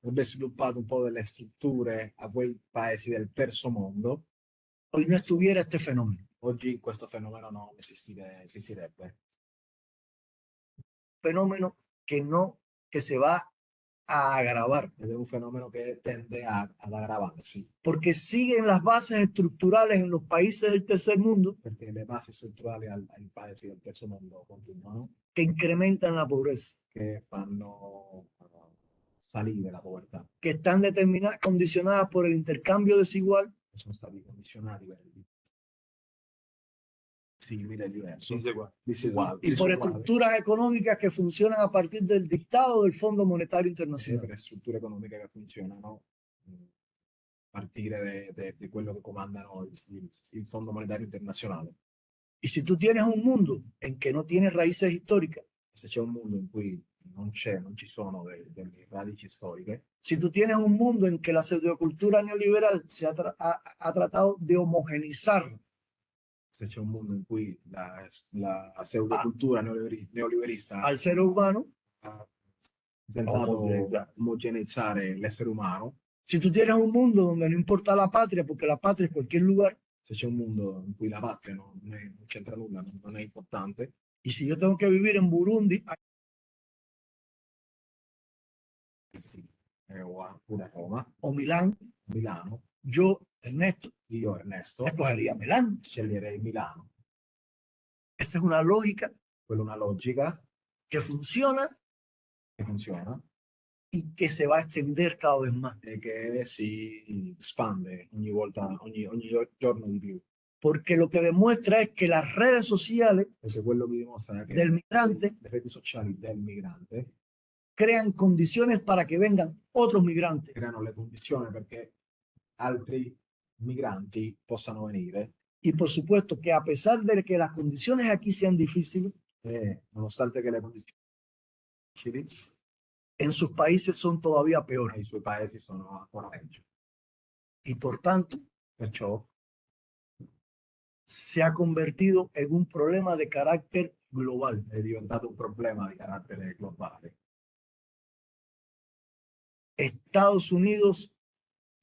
Speaker 1: un po' delle strutture a quei paesi del terzo mondo.
Speaker 2: Hoy no estuviera este fenómeno.
Speaker 1: Oggi questo fenomeno non esistirebbe.
Speaker 2: Fenómeno que se va a agravar,
Speaker 1: Ed è un fenomeno che tende ad aggravarsi,
Speaker 2: porque siguen las bases estructurales en los países del tercer mundo
Speaker 1: perché le basi strutturali ai paesi del terzo mondo continuano,
Speaker 2: que incrementan la pobreza,
Speaker 1: che fanno salire la povertà,
Speaker 2: que están condicionadas por el intercambio desigual,
Speaker 1: che sono stati condizionati per il simile diverso,
Speaker 3: Diseguali.
Speaker 2: y por estructuras económicas que funcionan a partir del dictado del Fondo Monetario Internacional.
Speaker 1: per le strutture economiche che funzionano a partire da quello che comandano il Fondo Monetario Internazionale.
Speaker 2: Y si tú tienes un mundo en que no tienes raíces históricas,
Speaker 1: Se c'è un mondo in cui non ci sono delle radici storiche,
Speaker 2: si tú tienes un mundo en que la pseudocultura neoliberal se ha tratado de homogenizar
Speaker 1: se c'è un mondo in cui la pseudocultura neoliberista
Speaker 2: al ser humano,
Speaker 1: ha tentato omogenizzare l'essere umano,
Speaker 2: si tú tienes un mundo donde no importa la patria, porque la patria es cualquier lugar,
Speaker 1: se c'è un mondo in cui la patria non c'entra nulla, non è importante,
Speaker 2: y si yo tengo que vivir en Burundi,
Speaker 1: oppure a Roma,
Speaker 2: o Milán,
Speaker 1: Milano,
Speaker 2: yo, Ernesto,
Speaker 1: io Ernesto
Speaker 2: escogería Milán.
Speaker 1: sceglierei Milano.
Speaker 2: Esa es una lógica
Speaker 1: Quella è una logica
Speaker 2: que funciona
Speaker 1: che funziona
Speaker 2: y que se va a extender cada vez más.
Speaker 1: e che si espande ogni volta, ogni giorno di più.
Speaker 2: Porque lo que demuestra es que las redes sociales
Speaker 1: Perché quello che dimostra è che
Speaker 2: del migrante
Speaker 1: le reti sociali del migrante
Speaker 2: crean condiciones para que vengan otros migrantes.
Speaker 1: creano le condizioni perché altri migranti possano venire
Speaker 2: Y por supuesto que a pesar de que las condiciones aquí sean difíciles,
Speaker 1: e nonostante che le condizioni difficili,
Speaker 2: en sus países son todavía peores.
Speaker 1: nei suoi paesi sono ancora peggio.
Speaker 2: Y por tanto,
Speaker 1: Perciò
Speaker 2: se ha convertido en un problema de carácter global.
Speaker 1: è diventato un problema di carattere globale.
Speaker 2: Estados Unidos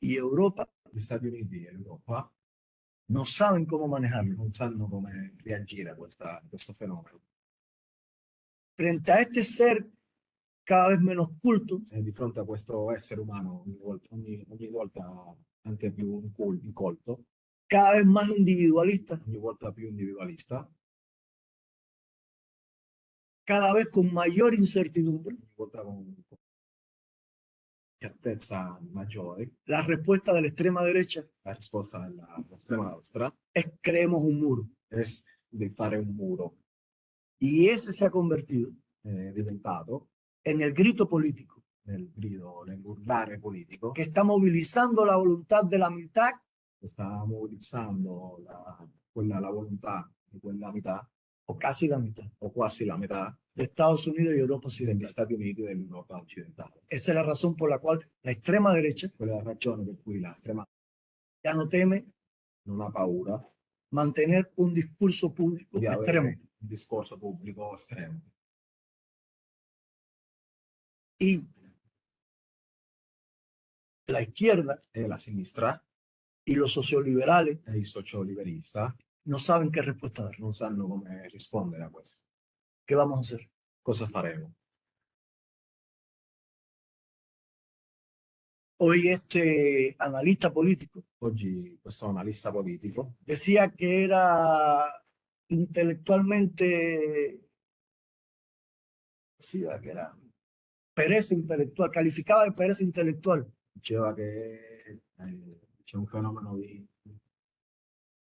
Speaker 2: y Europa
Speaker 1: Gli Stati Uniti e l'Europa
Speaker 2: no saben cómo manejarlo.
Speaker 1: non sanno come reagire a questo fenomeno.
Speaker 2: Frente a este ser cada vez menos culto,
Speaker 1: E di fronte a questo essere umano ogni volta anche più incolto,
Speaker 2: cada vez más individualista,
Speaker 1: ogni volta più individualista,
Speaker 2: cada vez con mayor incertidumbre,
Speaker 1: ogni volta con certezza maggiore,
Speaker 2: la respuesta de la extrema derecha
Speaker 1: la risposta dell'estrema destra
Speaker 2: es creemos un muro.
Speaker 1: è di fare un muro.
Speaker 2: Y ese se ha convertido
Speaker 1: È diventato
Speaker 2: en el grito político
Speaker 1: nel grido, nell'urlare politico
Speaker 2: que está movilizando la voluntad de la mitad
Speaker 1: che sta mobilizzando la volontà di quella metà
Speaker 2: o casi la mitad
Speaker 1: o quasi la metà
Speaker 2: de Estados Unidos y Europa
Speaker 1: degli
Speaker 2: Occidental.
Speaker 1: Stati Uniti e dell'Europa occidentale.
Speaker 2: Esa es la razón por la cual la extrema derecha
Speaker 1: Quella è la ragione per cui l'estrema
Speaker 2: ya no teme
Speaker 1: non ha paura
Speaker 2: mantener un discurso público
Speaker 1: di
Speaker 2: extremo.
Speaker 1: avere un discorso pubblico estremo.
Speaker 2: Y la izquierda
Speaker 1: E la sinistra
Speaker 2: y los socioliberales
Speaker 1: e il socioliberista
Speaker 2: no saben qué respuesta dar.
Speaker 1: non sanno come rispondere a questo.
Speaker 2: ¿Qué vamos a hacer?
Speaker 1: Cosa faremo?
Speaker 2: Hoy este analista político
Speaker 1: Oggi questo analista politico
Speaker 2: decía que era intelectualmente, decía que era pereza intelectual, calificaba de pereza intelectual
Speaker 1: diceva che c'è un fenomeno di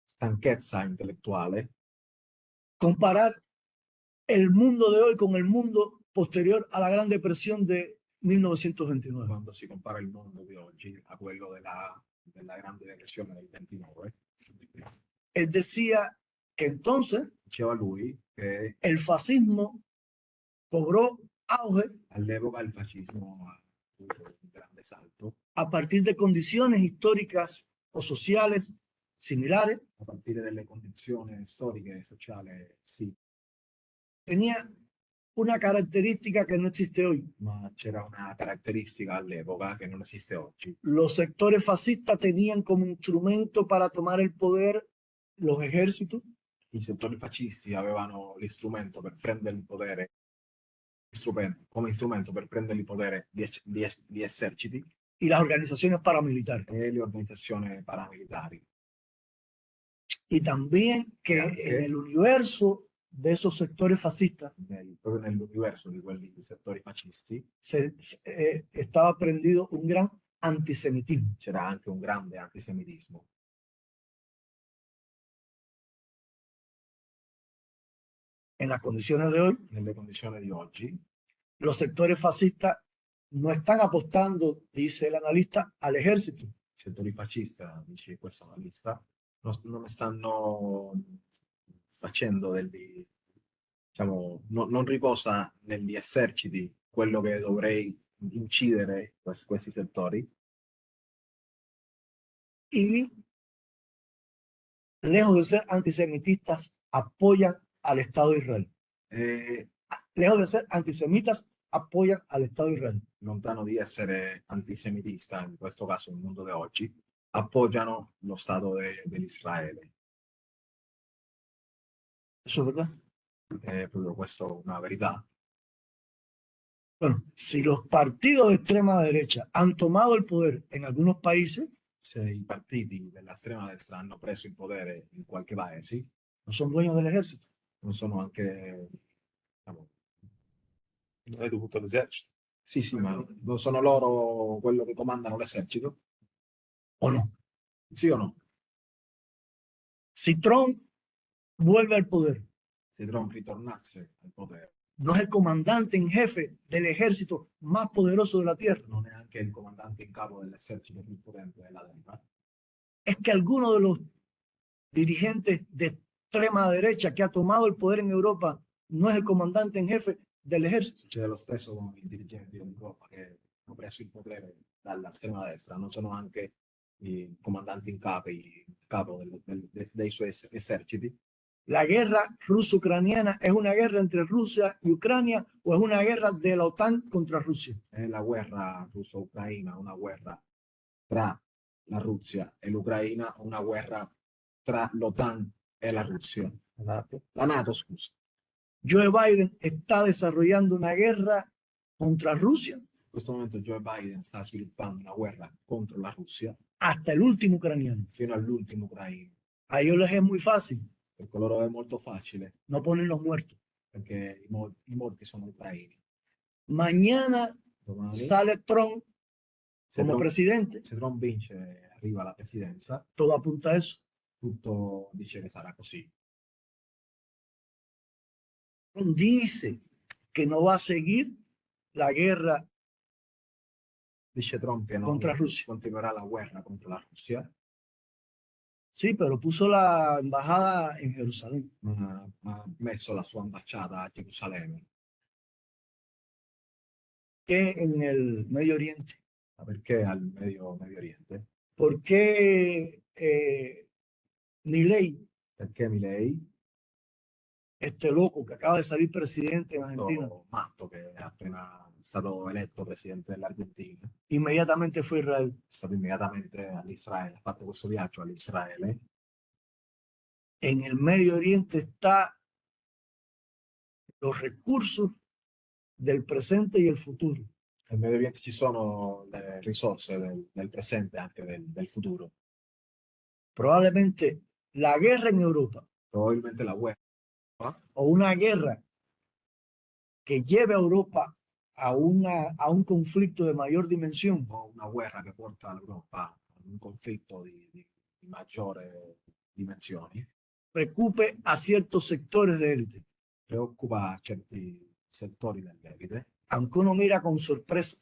Speaker 1: stanchezza intellettuale
Speaker 2: comparar el mundo de hoy con el mundo posterior a la Gran Depresión de 1929.
Speaker 1: quando si compara il mondo di oggi a quello della grande depressione del 29.
Speaker 2: Él decía que entonces
Speaker 1: Diceva lui che
Speaker 2: el fascismo cobró auge
Speaker 1: all'epoca il fascismo ha avuto un grande salto
Speaker 2: a partir de condiciones históricas o sociales similares.
Speaker 1: a partire dalle condizioni storiche e sociali, sì,
Speaker 2: Tenía una característica que no existe hoy.
Speaker 1: ma c'era una caratteristica all'epoca che non esiste oggi.
Speaker 2: Los sectores fascistas tenían como instrumento para tomar el poder los ejércitos,
Speaker 1: I settori fascisti avevano l'istrumento per prendere il potere, come strumento per prendere il potere di eserciti
Speaker 2: y las organizaciones paramilitares.
Speaker 1: e le organizzazioni paramilitari.
Speaker 2: Y también que en el universo de esos sectores fascistas
Speaker 1: Proprio nell'universo di quelli settori fascisti
Speaker 2: estaba prendido un gran antisemitismo.
Speaker 1: c'era anche un grande antisemitismo.
Speaker 2: En las condiciones de hoy,
Speaker 1: Nelle condizioni di oggi,
Speaker 2: los sectores fascistas no están apostando, dice el analista, al ejército,
Speaker 1: i settori fascisti, dice questo analista, non stanno facendo degli, diciamo, non riposa negli eserciti quello che dovrei incidere questi settori,
Speaker 2: y lejos de ser antisemitistas, apoyan al Estado de Israel.
Speaker 1: e
Speaker 2: Lejos de ser antisemitas, apoyan al Estado de Israel.
Speaker 1: lontano di essere antisemitista, in questo caso nel mondo di oggi, appoggiano lo Stato dell'Israele.
Speaker 2: ¿Eso es verdad?
Speaker 1: È proprio questo una verità.
Speaker 2: Bueno, si los partidos de extrema derecha han tomado el poder en algunos países,
Speaker 1: Se i partiti dell'estrema destra hanno preso il potere in qualche paese,
Speaker 2: no son dueños del ejército.
Speaker 1: non sono anche, diciamo,
Speaker 3: Non è dovuto all'esercito.
Speaker 1: sì, sì, ma non sono loro quello che comandano l'esercito?
Speaker 2: ¿O no?
Speaker 1: Sì o no?
Speaker 2: Si Trump vuelve al poder
Speaker 1: Se Trump ritornasse al potere
Speaker 2: no es el comandante en jefe del ejército más poderoso de la tierra.
Speaker 1: non è anche il comandante in capo dell'esercito più potente della terra.
Speaker 2: Es que alguno de los dirigentes de extrema derecha que ha tomado el poder en Europa no es el comandante en jefe del ejército.
Speaker 1: Succede lo stesso con i dirigenti dell'Europa che hanno preso il potere dall'estrema destra, non sono anche i comandanti in capo dei suoi eserciti.
Speaker 2: La guerra ruso-ucraniana es una guerra entre Rusia y Ucrania o es una guerra de la OTAN contra Rusia.
Speaker 1: È la guerra russo-ucraina, una guerra tra la Russia e l'Ucraina, una guerra tra l'OTAN e la Russia. La NATO, scusa.
Speaker 2: Joe Biden está desarrollando una guerra contra Rusia
Speaker 1: In questo momento Joe Biden sta sviluppando una guerra contro la Russia
Speaker 2: hasta el último ucraniano.
Speaker 1: fino all'ultimo ucraino.
Speaker 2: A ellos les es muy fácil,
Speaker 1: Per loro è molto facile
Speaker 2: no ponen los muertos.
Speaker 1: perché i morti sono ucraini.
Speaker 2: Mañana
Speaker 1: Domani,
Speaker 2: sale Trump
Speaker 1: se
Speaker 2: como
Speaker 1: Trump,
Speaker 2: presidente,
Speaker 1: se Trump vince e arriva alla presidenza,
Speaker 2: todo apunta a eso.
Speaker 1: tutto dice che sarà così.
Speaker 2: Trump dice que no va a seguir la guerra
Speaker 1: Dice Trump che non
Speaker 2: contra Rusia.
Speaker 1: continuerà la guerra contro la Russia,
Speaker 2: Sí, pero puso la embajada en Jerusalén.
Speaker 1: ma ha messo la sua ambasciata a Gerusalemme.
Speaker 2: ¿Qué en el Medio Oriente?
Speaker 1: Ma perché al Medio Oriente?
Speaker 2: ¿Por qué Milei,
Speaker 1: Perché Milei,
Speaker 2: este loco que acaba de salir presidente en Argentina,
Speaker 1: questo matto che è appena stato eletto presidente dell'Argentina,
Speaker 2: inmediatamente fue a Israel?
Speaker 1: è stato immediatamente all'Israele, ha fatto questo viaggio all'Israele?
Speaker 2: En el Medio Oriente están los recursos del presente y el futuro.
Speaker 1: Nel Medio Oriente ci sono le risorse del presente e anche del futuro.
Speaker 2: Probablemente la guerra en Europa
Speaker 1: Probabilmente la guerra
Speaker 2: o una guerra que lleve a Europa a un conflicto de mayor dimensión
Speaker 1: o una guerra che porta l'Europa a un conflitto di maggiore dimensioni
Speaker 2: preocupe a ciertos sectores de élite.
Speaker 1: preoccupa certi settori dell'elite,
Speaker 2: Aunque uno mira con sorpresa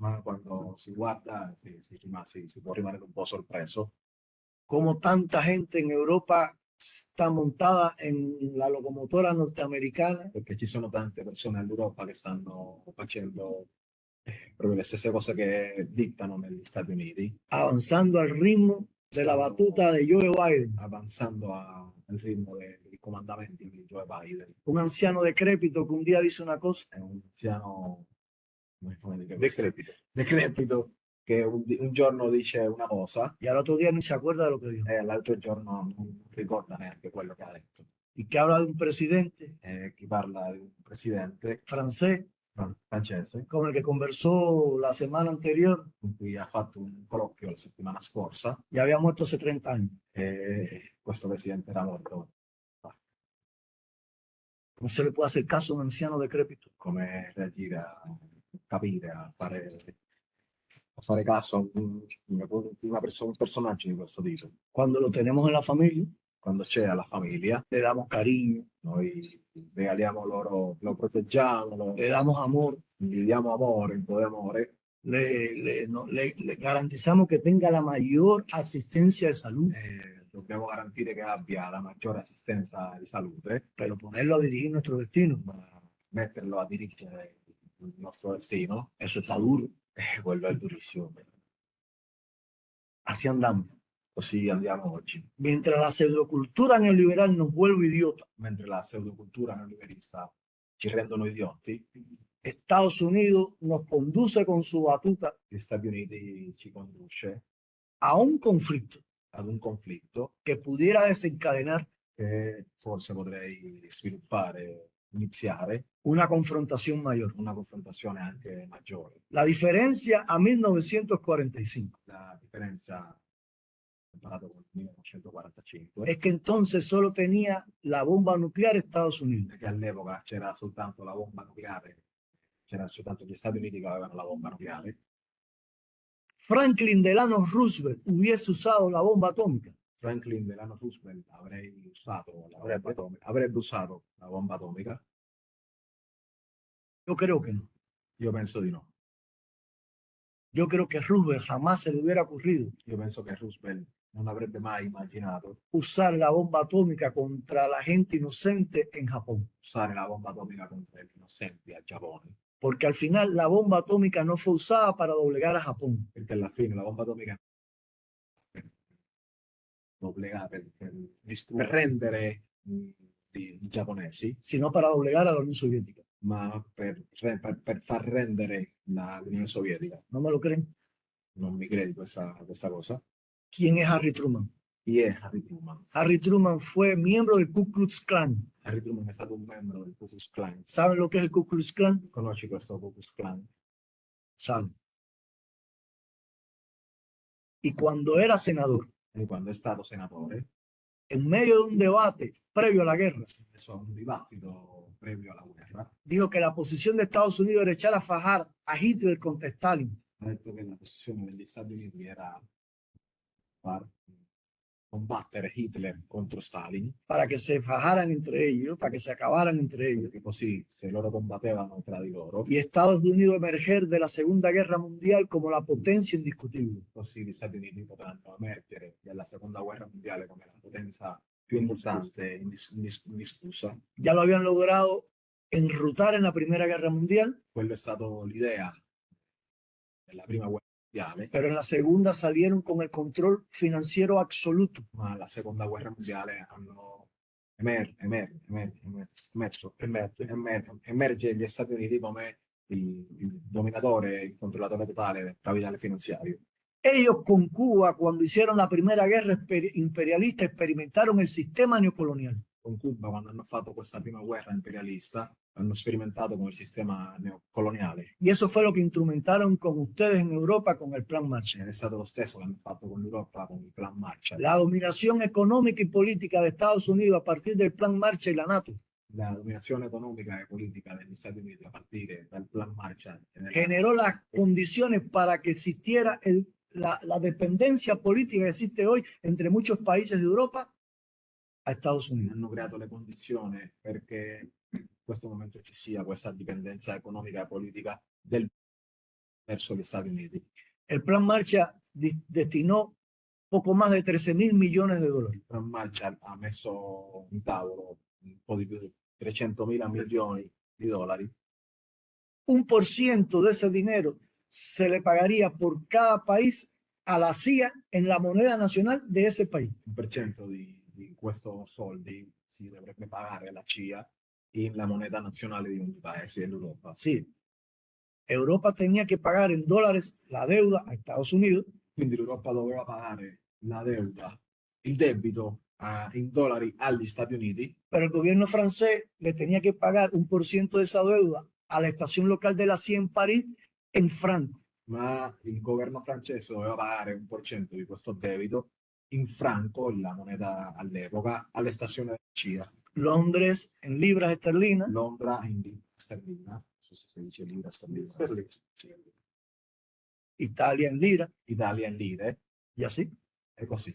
Speaker 1: ma quando si guarda si può rimanere un po' sorpreso
Speaker 2: cómo tanta gente en Europa está montada en la locomotora norteamericana,
Speaker 1: perché ci sono tante persone all'Europa che stanno facendo proprio le stesse cose che dittano negli Stati Uniti,
Speaker 2: avanzando al ritmo de la batuta de Joe Biden,
Speaker 1: avanzando al ritmo dei comandamenti di Joe Biden.
Speaker 2: un anciano decrépito que un día dice una cosa
Speaker 1: È un anziano come dire,
Speaker 3: Decrepito.
Speaker 1: che un giorno dice una cosa
Speaker 2: y al otro día ni se acuerda de lo que dijo.
Speaker 1: e l'altro giorno non ricorda neanche quello che ha detto.
Speaker 2: Y que habla de un presidente
Speaker 1: Chi parla di un presidente
Speaker 2: francés
Speaker 1: francese
Speaker 2: con el que conversó la semana anterior
Speaker 1: con cui ha fatto un colloquio la settimana scorsa
Speaker 2: y había muerto hace 30 años.
Speaker 1: e questo presidente era morto.
Speaker 2: No se le puede hacer caso a un anciano decrépito.
Speaker 1: Come reagire a capire, a fare caso a un personaggio di questo tipo.
Speaker 2: Cuando lo tenemos en la familia,
Speaker 1: Quando c'è alla famiglia,
Speaker 2: le damos cariño,
Speaker 1: noi regaliamo loro, lo proteggiamo,
Speaker 2: le damos amor,
Speaker 1: gli diamo amore, un po' di amore,
Speaker 2: le garantizamos que tenga la mayor asistencia de salud,
Speaker 1: dobbiamo garantire che abbia la maggiore assistenza di salute,
Speaker 2: pero ponerlo a dirigir nuestro destino,
Speaker 1: ma metterlo a dirigere il nostro destino,
Speaker 2: eso está duro.
Speaker 1: quello è durissimo.
Speaker 2: Así andamos.
Speaker 1: Così andiamo oggi.
Speaker 2: Mientras la pseudocultura neoliberal nos vuelve idiota,
Speaker 1: Mentre la pseudocultura neoliberista ci rendono idioti,
Speaker 2: Estados Unidos nos conduce con su batuta
Speaker 1: gli Stati Uniti ci conduce
Speaker 2: a un conflicto
Speaker 1: ad un conflitto
Speaker 2: que pudiera desencadenar
Speaker 1: che forse potrei sviluppare, iniziare
Speaker 2: una confrontación mayor.
Speaker 1: una confrontazione anche maggiore.
Speaker 2: La diferencia a 1945
Speaker 1: La differenza comparato con il 1945
Speaker 2: es que entonces solo tenía la bomba nuclear Estados Unidos.
Speaker 1: è che all'epoca c'era soltanto la bomba nucleare, c'erano soltanto gli Stati Uniti che avevano la bomba nucleare.
Speaker 2: Franklin Delano Roosevelt hubiese usado la bomba atómica,
Speaker 1: Franklin Delano Roosevelt avrebbe usato la bomba atomica,
Speaker 2: Yo creo que no.
Speaker 1: Io penso di no.
Speaker 2: Yo creo que Roosevelt jamás se le hubiera ocurrido
Speaker 1: Io penso che Roosevelt non avrebbe mai immaginato
Speaker 2: usar la bomba atómica contra la gente inocente en Japón.
Speaker 1: usare la bomba atomica contro gli innocenti a Giappone,
Speaker 2: Porque al final la bomba atómica no fue usada para doblegar a Japón,
Speaker 1: perché alla fine la bomba atomica per doblegare, per rendere i giapponesi,
Speaker 2: sino para doblegar a la Unión Soviética.
Speaker 1: ma per far rendere l'Unione Sovietica.
Speaker 2: ¿No me lo creen?
Speaker 1: Non mi credi questa cosa?
Speaker 2: ¿Quién es Harry Truman?
Speaker 1: Chi è Harry Truman?
Speaker 2: Harry Truman fue miembro del Ku Klux Klan.
Speaker 1: Harry Truman è stato un membro del Ku Klux Klan.
Speaker 2: ¿Saben lo que es el Ku Klux Klan?
Speaker 1: Conosci questo Ku Klux Klan?
Speaker 2: Saben. Y cuando era senador,
Speaker 1: E quando è stato senatore,
Speaker 2: en medio de un debate previo a la guerra,
Speaker 1: adesso a un dibattito previo alla guerra,
Speaker 2: dijo que la posición de Estados Unidos era echar a fajar a Hitler contra Stalin.
Speaker 1: ha detto che la posizione degli Stati Uniti era far combattere Hitler contro Stalin,
Speaker 2: Para que se fajaran entre ellos, para que se acabaran entre ellos.
Speaker 1: perché così se loro combattevano tra di loro,
Speaker 2: Y Estados Unidos emerger de la Segunda Guerra Mundial como la potencia indiscutible.
Speaker 1: così gli Stati Uniti potranno emergere dalla seconda guerra mondiale come la potenza più importante, indiscussa.
Speaker 2: Ya lo habían logrado enrutar en la Primera Guerra Mundial,
Speaker 1: Quello è stato l'idea della prima guerra mondiale,
Speaker 2: pero en la segunda salieron con el control financiero absoluto.
Speaker 1: ma la seconda guerra mondiale hanno emerge gli Stati Uniti come il dominatore, il controllatore totale del capitale finanziario.
Speaker 2: Ellos con Cuba, cuando hicieron la primera guerra imperialista, experimentaron el sistema neocolonial.
Speaker 1: Con Cuba, quando hanno fatto questa prima guerra imperialista, hanno sperimentato con il sistema neocoloniale.
Speaker 2: Y eso fue lo que instrumentaron con ustedes en Europa con el Plan Marshall.
Speaker 1: Ed è stato lo stesso che hanno fatto con l'Europa con il Plan Marshall.
Speaker 2: La dominación económica y política de Estados Unidos a partir del Plan Marshall y la NATO
Speaker 1: La dominazione economica e politica degli Stati Uniti a partire dal Plan Marshall
Speaker 2: generó las condiciones para que existiera la dependencia política que existe hoy entre muchos países de Europa a Estados Unidos.
Speaker 1: hanno creato le condizioni perché in questo momento ci sia questa dipendenza economica e politica verso gli Stati Uniti.
Speaker 2: El Plan Marshall destinó poco más de 13.000 millones de dólares.
Speaker 1: Il Plan Marshall ha messo in tavolo un po' di più di 300.000 milioni di dollari.
Speaker 2: 1% de ese dinero se le pagaría por cada país a la CIA en la moneda nacional de ese país.
Speaker 1: 1% di questi soldi si dovrebbe pagare alla CIA in la moneta nazionale di ogni paese dell'Europa.
Speaker 2: Sí. Europa tenía que pagar en dólares la deuda a Estados Unidos.
Speaker 1: Quindi l'Europa doveva pagare la deuda, il debito in dollari agli Stati Uniti,
Speaker 2: pero el gobierno francés le tenía que pagar 1% de esa deuda a la estación local de la CIA en París en franco.
Speaker 1: ma il governo francese doveva pagare 1% di questo debito in franco, la moneta all'epoca, alle stazioni della CIA.
Speaker 2: Londres en libras esterlinas,
Speaker 1: Londra in libra sterlina, non so se si dice libra sterlina, sì.
Speaker 2: Italia en lira
Speaker 1: Italia in lire,
Speaker 2: y así.
Speaker 1: è così.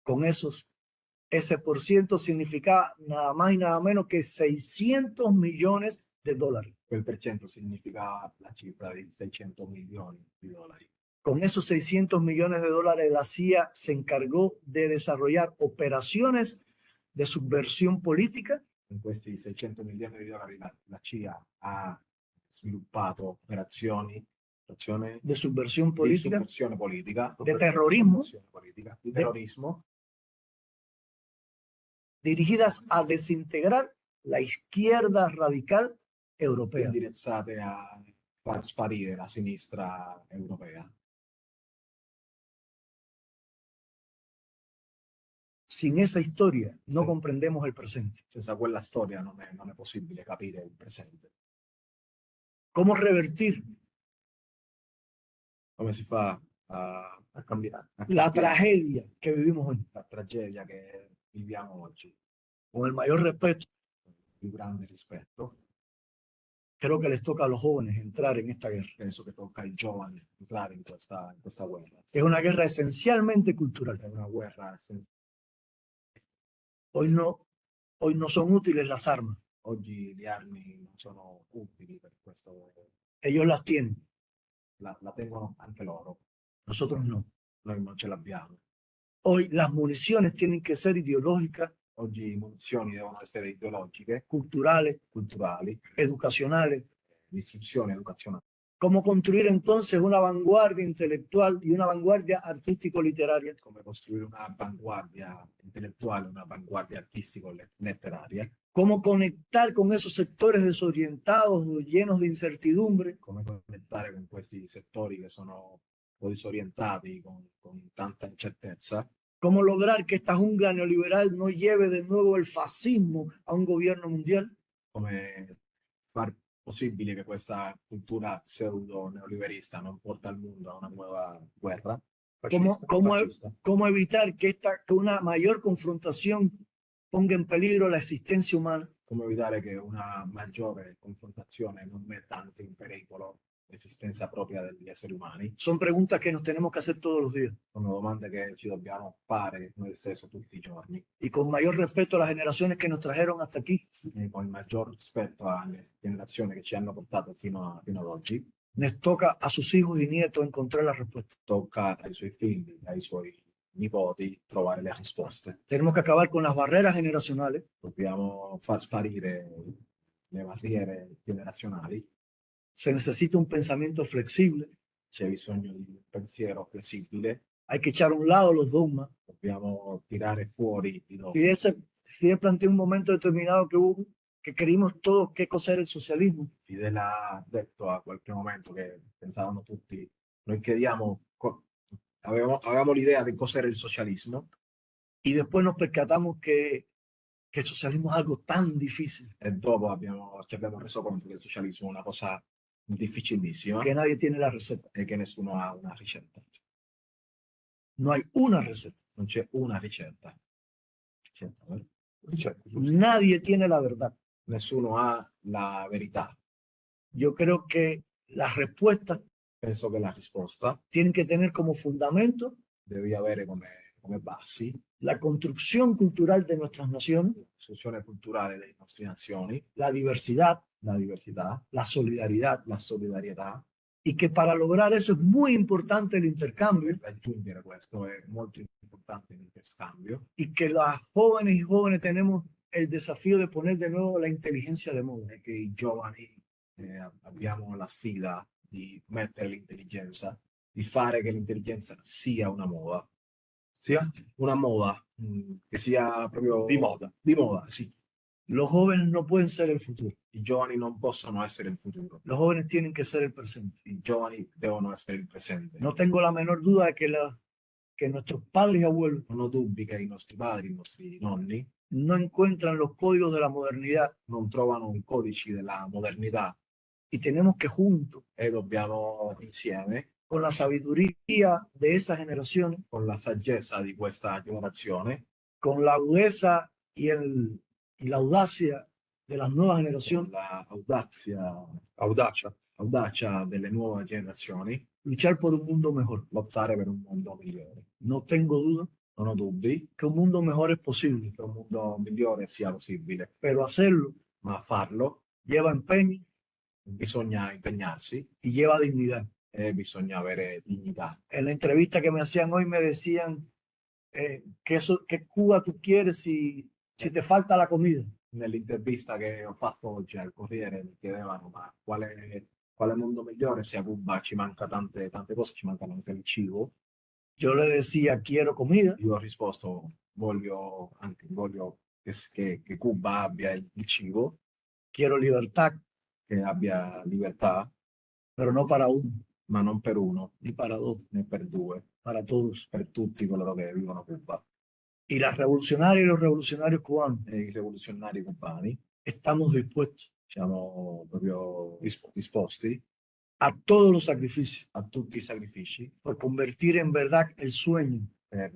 Speaker 2: Con ese por ciento significaba nada más y nada menos que 600 millones de dólares.
Speaker 1: Quel per cento significava la cifra di 600 milioni di dollari.
Speaker 2: Con esos 600 millones de dólares, la CIA se encargó de desarrollar operaciones de subversión política.
Speaker 1: Con questi 600 milioni di dollari la CIA ha sviluppato operazioni
Speaker 2: de subversión
Speaker 1: di
Speaker 2: política,
Speaker 1: subversione politica,
Speaker 2: de terrorismo,
Speaker 1: di terrorismo,
Speaker 2: dirigidas a desintegrar la izquierda radical europea.
Speaker 1: indirizzate a far sparire la sinistra europea.
Speaker 2: Sin esa historia no
Speaker 1: Sí.
Speaker 2: comprendemos el presente.
Speaker 1: Senza quella storia non è possibile capire il presente.
Speaker 2: ¿Cómo revertir
Speaker 1: Come si fa a cambiare
Speaker 2: la tragedia que vivimos hoy?
Speaker 1: la tragedia che viviamo oggi?
Speaker 2: Con el mayor respeto,
Speaker 1: Con il più grande rispetto,
Speaker 2: creo que les toca a los jóvenes entrar en esta guerra.
Speaker 1: penso che tocca ai giovani entrare in questa guerra.
Speaker 2: Es una guerra esencialmente cultural.
Speaker 1: È una guerra
Speaker 2: Hoy no son útiles las armas.
Speaker 1: Oggi le armi non sono utili per questo,
Speaker 2: Ellos las tienen,
Speaker 1: la tengono anche loro,
Speaker 2: nosotros no.
Speaker 1: noi non ce l'abbiamo.
Speaker 2: Hoy las municiones tienen que ser ideológicas,
Speaker 1: Oggi munizioni devono essere ideologiche,
Speaker 2: culturales,
Speaker 1: culturali,
Speaker 2: educacionales.
Speaker 1: di istruzione educazionale.
Speaker 2: ¿Cómo construir entonces una vanguardia intelectual y una vanguardia artístico-literaria?
Speaker 1: Come costruire un'avanguardia intellettuale, un'avanguardia artistico-letteraria,
Speaker 2: ¿Cómo conectar con esos sectores desorientados, llenos de incertidumbre?
Speaker 1: come connettare con questi settori che sono un po' disorientati, con tanta incertezza,
Speaker 2: ¿Cómo lograr que esta jungla neoliberal no lleve de nuevo el fascismo a un gobierno mundial?
Speaker 1: come far possibile che questa cultura pseudo neoliberista non porta il mondo a una nuova guerra fascista.
Speaker 2: ¿Cómo evitar que una mayor confrontación ponga en peligro la existencia humana?
Speaker 1: Come evitare che una maggiore confrontazione non metta anche in pericolo l'esistenza propria degli esseri umani?
Speaker 2: Son preguntas que nos tenemos que hacer todos los días.
Speaker 1: Sono domande che ci dobbiamo fare noi stessi tutti i giorni,
Speaker 2: Y con mayor respeto a las generaciones que nos trajeron hasta aquí,
Speaker 1: e con il maggior rispetto alle generazioni che ci hanno portato fino ad oggi.
Speaker 2: les toca a sus hijos y nietos encontrar la respuesta.
Speaker 1: Tocca ai suoi figli, ai suoi nipoti trovare le risposte.
Speaker 2: Tenemos que acabar con las barreras generacionales,
Speaker 1: Dobbiamo far sparire le barriere generazionali.
Speaker 2: se necesita un pensamiento flexible,
Speaker 1: C'è bisogno di un pensiero flessibile,
Speaker 2: hay que echar a un lado los dogmas.
Speaker 1: dobbiamo tirare fuori i dogmi.
Speaker 2: Fidel planteó un momento determinado que creímos todos qué cosa era el socialismo.
Speaker 1: Fidel ha detto a qualche momento che pensavano tutti, noi chiediamo, avevamo l'idea di cos'era il socialismo,
Speaker 2: Y después nos percatamos que el socialismo es algo tan difícil
Speaker 1: e dopo ci abbiamo reso conto che il socialismo è una cosa difficilissima
Speaker 2: que nadie tiene la receta.
Speaker 1: e che nessuno ha una ricetta.
Speaker 2: No hay una receta.
Speaker 1: Non c'è una ricetta. Ricetta, vero?
Speaker 2: Nadie tiene la verdad.
Speaker 1: Nessuno ha la verità.
Speaker 2: Yo creo que las respuestas
Speaker 1: Penso che la risposta
Speaker 2: tienen que tener como fundamento
Speaker 1: deve avere come basi
Speaker 2: la construcción cultural de nuestras naciones,
Speaker 1: la costruzione culturale delle nostre nazioni,
Speaker 2: la diversidad,
Speaker 1: la diversità,
Speaker 2: la solidaridad,
Speaker 1: la solidarietà.
Speaker 2: y que para lograr eso es muy importante el intercambio
Speaker 1: Per raggiungere questo è molto importante l'interscambio,
Speaker 2: y que las jóvenes y jóvenes tenemos el desafío de poner de nuevo la inteligencia de moda.
Speaker 1: e che i giovani abbiamo la sfida di mettere l'intelligenza, di fare che l'intelligenza sia una moda.
Speaker 3: Sia
Speaker 1: Una moda, che sia proprio
Speaker 3: di moda.
Speaker 1: Di moda, sì.
Speaker 2: Los jóvenes no pueden ser el futuro.
Speaker 1: I giovani non possono essere il futuro.
Speaker 2: Los jóvenes tienen que ser el presente.
Speaker 1: I giovani devono essere il presente.
Speaker 2: No tengo la menor duda de que nuestros padres y abuelos
Speaker 1: Non ho dubbi che i nostri padri, i nostri nonni
Speaker 2: no encuentran los códigos de la modernidad
Speaker 1: non trovano i codici della modernità,
Speaker 2: y tenemos que juntos,
Speaker 1: e dobbiamo insieme,
Speaker 2: con la sabiduría de esa generación,
Speaker 1: con la saggezza di questa generazione,
Speaker 2: con la agudeza y la audacia de las nuevas
Speaker 1: con
Speaker 2: generaciones,
Speaker 1: la
Speaker 3: Audacia.
Speaker 1: delle nuove generazioni,
Speaker 2: luchar por un mundo mejor.
Speaker 1: lottare per un mondo migliore.
Speaker 2: No tengo duda
Speaker 1: Non ho dubbi
Speaker 2: que un mundo mejor es posible,
Speaker 1: che un mondo migliore sia possibile,
Speaker 2: pero hacerlo
Speaker 1: ma a farlo
Speaker 2: lleva empeño
Speaker 1: bisogna impegnarsi
Speaker 2: y lleva dignidad.
Speaker 1: e bisogna avere dignità.
Speaker 2: En la entrevista que me hacían hoy me decían ¿qué Cuba tú quieres si te falta la comida?
Speaker 1: Nell'intervista che ho fatto oggi al Corriere mi chiedevano ma quale mondo migliore se a Cuba ci manca tante cose, ci manca anche il cibo.
Speaker 2: Yo le decía, quiero comida,
Speaker 1: Io ho risposto, voglio che Cuba abbia il cibo,
Speaker 2: quiero libertad,
Speaker 1: che abbia libertà,
Speaker 2: pero no para uno,
Speaker 1: ma non per uno,
Speaker 2: ni para dos,
Speaker 1: né per due,
Speaker 2: para todos.
Speaker 1: per tutti coloro che vivono a Cuba.
Speaker 2: Y las revolucionarias y los revolucionarios cubanos
Speaker 1: E i rivoluzionari cubani
Speaker 2: estamos dispuestos
Speaker 1: siamo proprio disposti
Speaker 2: a todos los sacrificios
Speaker 1: a tutti i sacrifici
Speaker 2: por convertir en verdad el sueño
Speaker 1: per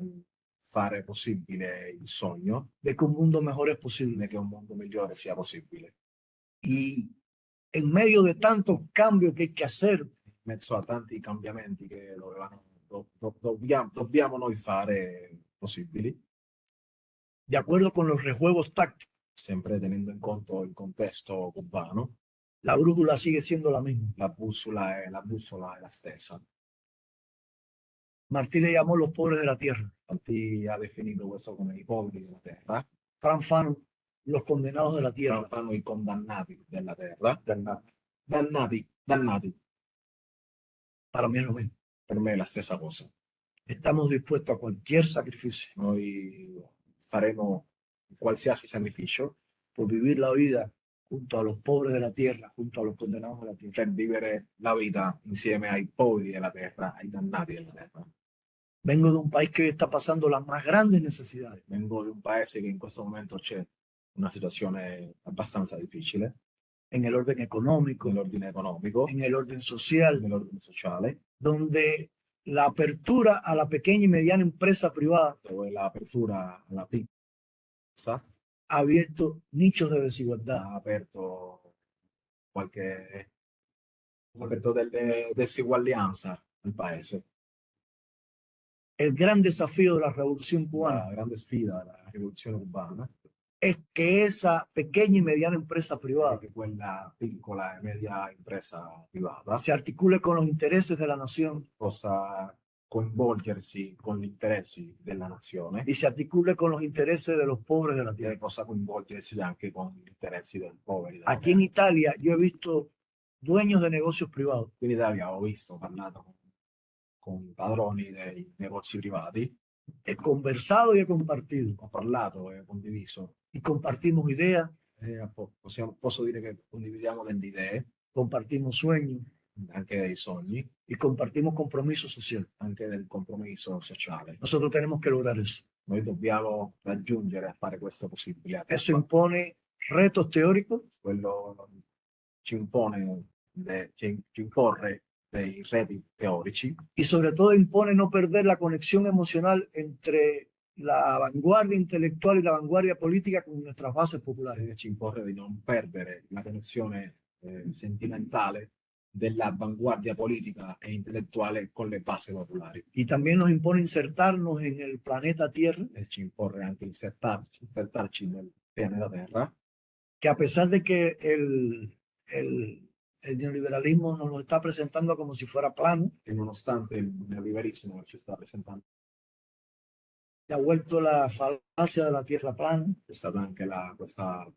Speaker 1: fare possibile il sogno
Speaker 2: de que un mundo mejor es posible.
Speaker 1: che un mondo migliore sia possibile.
Speaker 2: Y en medio de tantos cambios que hay que hacer,
Speaker 1: In mezzo a tanti cambiamenti che dobbiamo noi fare possibili,
Speaker 2: de acuerdo con los rejuegos tácticos,
Speaker 1: sempre tenendo in conto il contesto cubano,
Speaker 2: La brújula sigue siendo la misma.
Speaker 1: la bussola è la stessa.
Speaker 2: Martí le llamó los pobres de la tierra,
Speaker 1: Infatti ha definito questo come i poveri della terra,
Speaker 2: Fran Fano los condenados de la tierra.
Speaker 1: fanno i condannati della terra, dannati, dannati,
Speaker 2: Para mí es lo mismo.
Speaker 1: per me è la stessa cosa.
Speaker 2: Estamos dispuestos a cualquier sacrificio
Speaker 1: Noi faremo qualsiasi sacrificio
Speaker 2: por vivir la vida junto a los pobres de la tierra, junto a los condenados de la tierra.
Speaker 1: per vivere la vita insieme ai poveri della terra, ai dannati della terra.
Speaker 2: Vengo de un país que está pasando las más grandes necesidades
Speaker 1: Vengo di un paese che in questo momento c'è una situazione abbastanza difficile
Speaker 2: en el orden económico,
Speaker 1: nell'ordine economico,
Speaker 2: en el orden social,
Speaker 1: nell'ordine sociale,
Speaker 2: donde la apertura a la pequeña y mediana empresa privada
Speaker 1: dove l'apertura alla piccola
Speaker 2: ha abierto nichos de desigualdad.
Speaker 1: ha aperto qualche ha aperto delle disuguaglianza al paese.
Speaker 2: El gran desafío de la revolución
Speaker 1: La
Speaker 2: cubana
Speaker 1: grande sfida della rivoluzione cubana
Speaker 2: es que esa pequeña y mediana empresa
Speaker 1: è
Speaker 2: privada
Speaker 1: che quella piccola e media impresa privata
Speaker 2: se articule con los intereses de la nación
Speaker 1: possa coinvolgersi con gli interessi della nazione
Speaker 2: y se articule con los intereses de los pobres de la
Speaker 1: e
Speaker 2: tierra.
Speaker 1: possa coinvolgersi anche con gli interessi dei poveri della
Speaker 2: Aquí en
Speaker 1: terra.
Speaker 2: Italia yo he visto dueños de negocios privados
Speaker 1: In Italia ho visto, ho parlato con i padroni dei negozi privati,
Speaker 2: he conversado y he compartido.
Speaker 1: ho parlato e condiviso,
Speaker 2: Y compartimos ideas,
Speaker 1: posso dire che condividiamo delle idee,
Speaker 2: compartimos sueños
Speaker 1: anche dei sogni,
Speaker 2: y compartimos compromisos sociales.
Speaker 1: anche del compromesso sociale.
Speaker 2: Nosotros tenemos que lograr eso.
Speaker 1: Noi dobbiamo raggiungere a fare questo possibile. A
Speaker 2: Eso
Speaker 1: Cuba.
Speaker 2: impone retos teóricos,
Speaker 1: Quello ci impone, ci imporre dei reti teorici
Speaker 2: y sobre todo impone no perder la conexión emocional entre la vanguardia intelectual y la vanguardia política con nuestras bases populares.
Speaker 1: e ci imporre di non perdere la connessione sentimentale dell'avanguardia politica e intellettuale con le basi popolari.
Speaker 2: Y también nos impone insertarnos en el planeta Tierra,
Speaker 1: E ci imporre anche insertarci nel pianeta Terra,
Speaker 2: que a pesar de que el neoliberalismo nos lo está presentando como si fuera plano,
Speaker 1: che nonostante il neoliberismo che ci sta presentando,
Speaker 2: se ha vuelto la falacia de la Tierra plana,
Speaker 1: è stata anche questa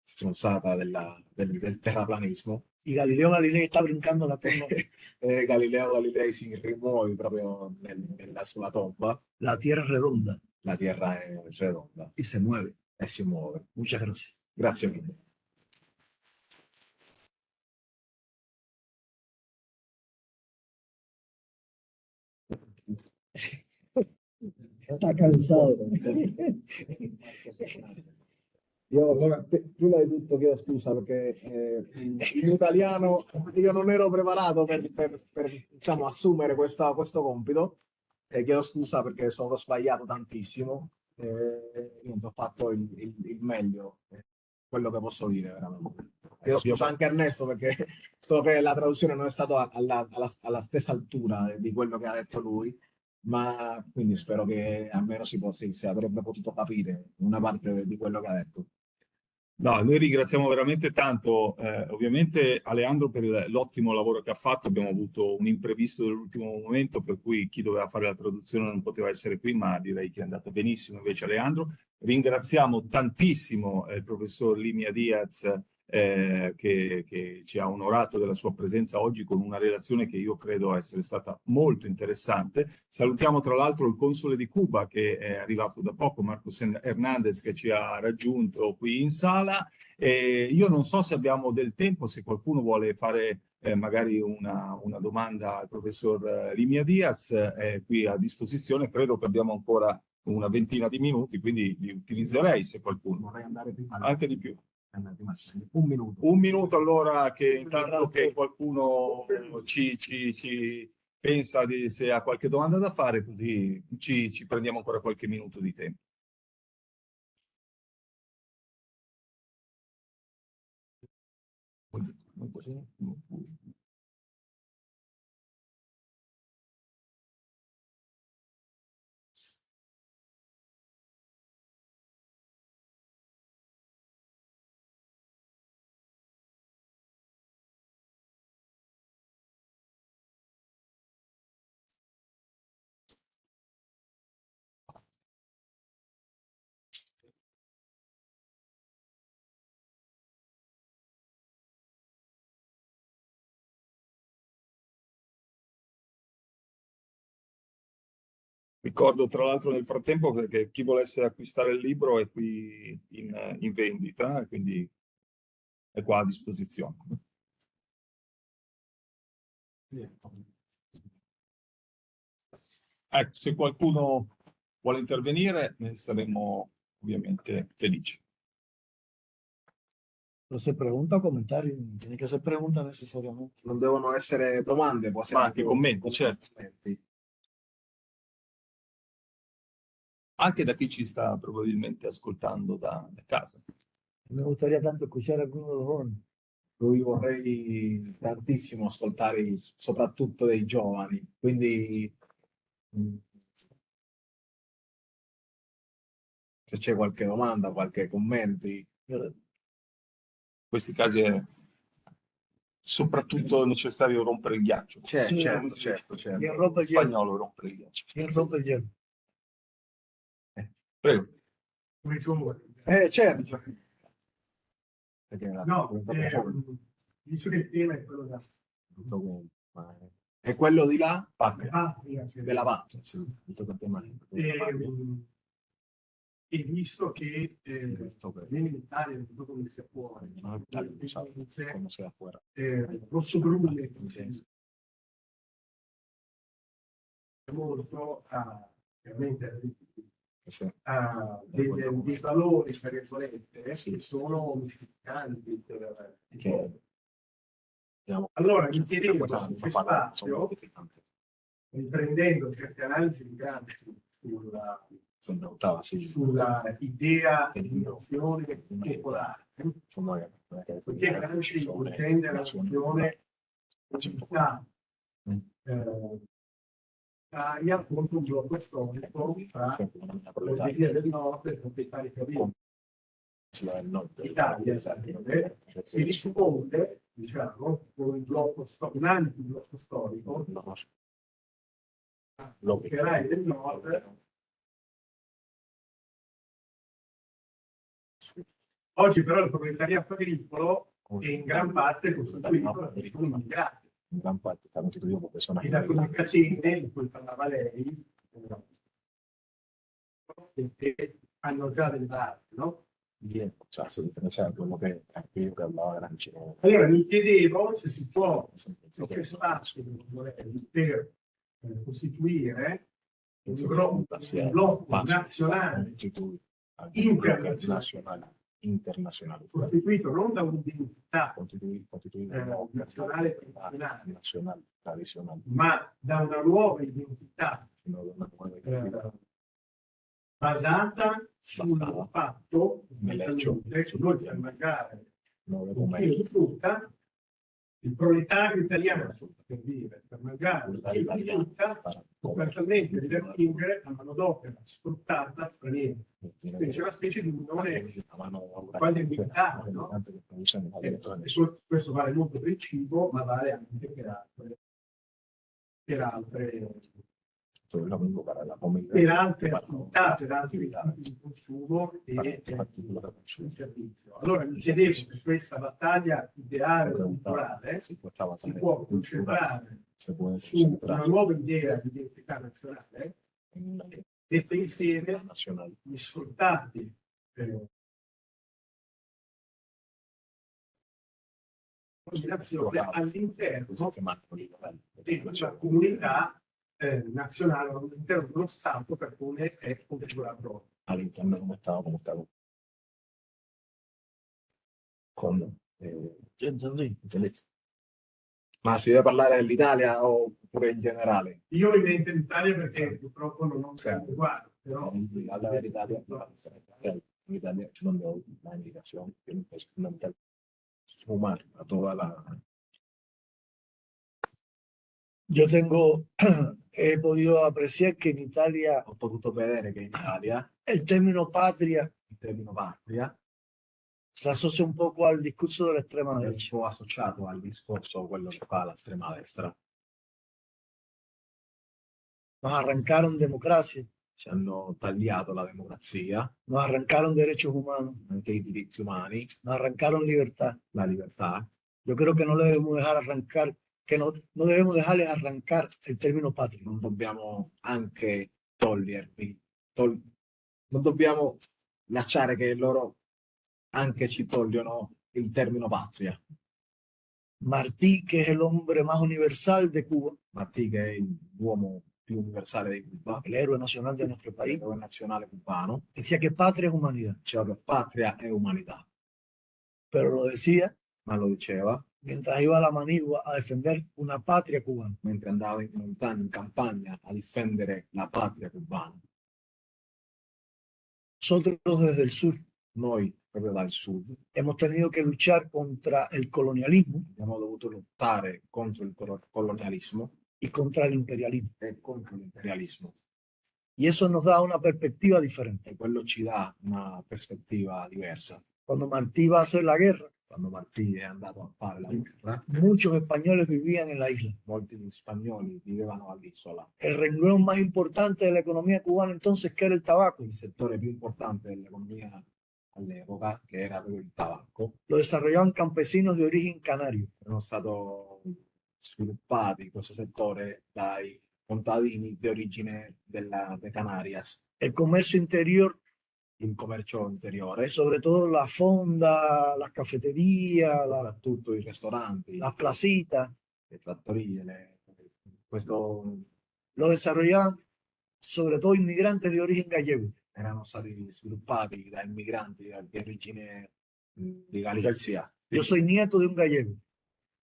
Speaker 1: stronzata del terraplanismo.
Speaker 2: y Galileo Galilei está brincando la tumba.
Speaker 1: E Galileo Galilei si rimuove proprio nella sua tomba,
Speaker 2: La Tierra es redonda
Speaker 1: la Terra è redonda
Speaker 2: y se mueve.
Speaker 1: e si muove.
Speaker 2: Muchas gracias.
Speaker 1: Grazie mille.
Speaker 2: Está cansado.
Speaker 1: Io allora, prima di tutto chiedo scusa perché in italiano io non ero preparato per, diciamo, assumere questo compito e chiedo scusa perché sono sbagliato tantissimo. Niente, ho fatto il meglio, quello che posso dire veramente. Chiedo scusa anche a Ernesto perché so che la traduzione non è stata alla stessa altura di quello che ha detto lui, ma quindi spero che almeno si avrebbe potuto capire una parte di quello che ha detto.
Speaker 4: No, noi ringraziamo veramente tanto, ovviamente Aleandro per l'ottimo lavoro che ha fatto. Abbiamo avuto un imprevisto dell'ultimo momento, per cui chi doveva fare la traduzione non poteva essere qui, ma direi che è andato benissimo invece Aleandro. Ringraziamo tantissimo il professor Limia Diaz che ci ha onorato della sua presenza oggi con una relazione che io credo essere stata molto interessante. Salutiamo tra l'altro il console di Cuba che è arrivato da poco, Marcos Hernandez, che ci ha raggiunto qui in sala. Io non so se abbiamo del tempo, se qualcuno vuole fare magari una domanda al professor Limia Diaz, è qui a disposizione. Credo che abbiamo ancora una ventina di minuti, quindi li utilizzerei se qualcuno.
Speaker 1: Vorrei andare prima.
Speaker 4: Anche di più.
Speaker 1: Un minuto.
Speaker 4: Un minuto allora, che intanto che qualcuno ci pensa se ha qualche domanda da fare, così ci prendiamo ancora qualche minuto di tempo. Ricordo tra l'altro nel frattempo che chi volesse acquistare il libro è qui in vendita, quindi è qua a disposizione. Ecco, se qualcuno vuole intervenire, ne saremo ovviamente felici.
Speaker 2: Pero se pregunta o comentario, no tiene que ser pregunta necesariamente.
Speaker 1: Non devono essere domande, può essere
Speaker 4: Ma anche commenti,
Speaker 1: come
Speaker 4: certo.
Speaker 1: commenti.
Speaker 4: Anche da chi ci sta probabilmente ascoltando da casa.
Speaker 2: Me gustaría tanto escuchar a alguno de los jóvenes.
Speaker 1: Lui vorrei tantissimo ascoltare soprattutto dei giovani, quindi se c'è qualche domanda, qualche commenti.
Speaker 2: Pero
Speaker 4: In questi casi è soprattutto necessario rompere il ghiaccio.
Speaker 1: Certo,
Speaker 2: Sì,
Speaker 1: certo, certo,
Speaker 2: ¿quién
Speaker 1: certo.
Speaker 2: rompe
Speaker 4: In
Speaker 2: el hielo?
Speaker 4: spagnolo rompere il ghiaccio.
Speaker 2: ¿Quién rompe el hielo?
Speaker 4: Prego.
Speaker 1: Certo. Perché
Speaker 3: No, visto che il tema è quello
Speaker 1: è quello di là
Speaker 4: Patria.
Speaker 1: della patria, sì.
Speaker 3: E visto che viene in Italia, non so come sia fuori,
Speaker 1: Come se da afuera.
Speaker 3: Rosso Blu molto chiaramente
Speaker 1: Sì.
Speaker 3: dei valori, tra virgolette, che sono unificanti allora mi chiedevo su questo spazio, riprendendo certe analisi di Gramsci sulla idea di nazione popolare, perché Gramsci intende la nazione unità Italia contro un blocco storico tra l'Orbesia del Nord e i proprietari carini. Italia si risponde, diciamo, con un blocco un antiblocco storico, operai del Nord. Oggi però il proprietariato agricolo è in gran parte costituito da persone immigrate.
Speaker 1: In gran parte está constituido por personas
Speaker 3: E da quelle catene di cui parlava lei, che hanno già delle basi, no?
Speaker 1: bien, o sea, se diferencia de quello che aquello che hablaba Gramsci.
Speaker 3: Allora mi chiedevo se si può, se c'è spazio per costituire un blocco nazionale
Speaker 1: internazionale,
Speaker 3: costituito non da un'identità
Speaker 1: nazionale tradizionale,
Speaker 3: ma da una nuova identità basata sul fatto che noi per mangiare un chilo di frutta, il proletario italiano per dire, per mangiare un chilo di frutta, sostanzialmente deve attingere la manodopera sfruttata straniera. Quindi c'è una specie di unione quasi militare, no? Questo vale molto per il cibo, ma vale anche per altre attività, per altri tipi di consumo e servizio. Allora mi chiedevo se questa battaglia ideale e culturale si può concentrare su una nuova idea di identità nazionale detta insieme gli sfruttati all'interno della comunità nazionale, all'interno dello Stato per come è configurato.
Speaker 1: All'interno di uno Stato come Stato. Ma si deve parlare dell'Italia oppure in generale?
Speaker 3: Io ho in mente l'Italia perché purtroppo non ho sempre uguale, però
Speaker 1: Habla dell'Italia, en Italia donde la inmigración tiene un peso fundamental sumar a toda la...
Speaker 2: Yo he podido apreciar que en Italia
Speaker 1: Ho potuto vedere che in Italia
Speaker 2: el término patria
Speaker 1: il termine patria
Speaker 2: se asocia un poco al discurso de la extrema
Speaker 1: è un
Speaker 2: derecha.
Speaker 1: po' associato al discorso quello che fa l'estrema destra.
Speaker 2: Nos arrancaron democracia,
Speaker 1: Ci hanno tagliato la democrazia,
Speaker 2: nos arrancaron derechos humanos,
Speaker 1: anche i diritti umani,
Speaker 2: nos arrancaron libertad.
Speaker 1: la libertà.
Speaker 2: Yo creo que no le debemos dejar arrancar, que no debemos dejarles arrancar el término patria.
Speaker 1: Non dobbiamo anche non dobbiamo lasciare che loro anche ci togliono il termine patria.
Speaker 2: Martí, que es el hombre más universal de Cuba,
Speaker 1: Martí, che è l'uomo più universale di Cuba,
Speaker 2: el héroe nacional de nuestro país,
Speaker 1: l'eroe nazionale cubano,
Speaker 2: decía que patria es humanidad,
Speaker 1: diceva che patria è umanità,
Speaker 2: pero lo decía
Speaker 1: ma lo diceva
Speaker 2: mientras iba a la Manigua a defender una patria cubana.
Speaker 1: mentre andava in montagna, in campagna, a difendere la patria cubana.
Speaker 2: Nosotros desde el sur
Speaker 1: Noi, proprio dal sud,
Speaker 2: hemos tenido que luchar contra el colonialismo
Speaker 1: abbiamo dovuto lottare contro il colonialismo
Speaker 2: y contra el imperialismo.
Speaker 1: e contro l'imperialismo.
Speaker 2: Y eso nos da una perspectiva diferente.
Speaker 1: E quello ci dà una prospettiva diversa.
Speaker 2: Cuando Martí va a hacer la guerra,
Speaker 1: Quando Martí è andato a fare la guerra,
Speaker 2: muchos españoles vivían en la isla.
Speaker 1: molti spagnoli vivevano all'isola.
Speaker 2: El renglón más importante de la economía cubana entonces, que era el tabaco,
Speaker 1: Il settore più importante dell'economia all'epoca, che era proprio il tabacco,
Speaker 2: lo desarrollaban campesinos de origen canario.
Speaker 1: erano stati sviluppati questo settore dai contadini di origine de Canarias.
Speaker 2: El comercio interior,
Speaker 1: Il commercio interiore,
Speaker 2: sobre todo la fonda, las cafeterías,
Speaker 1: soprattutto i ristoranti,
Speaker 2: las placitas,
Speaker 1: le trattorie, questo
Speaker 2: lo desarrollaban sobre todo inmigrantes de origen gallego.
Speaker 1: erano stati sviluppati da immigranti di origine di Galizia.
Speaker 2: Yo soy nieto de un gallego.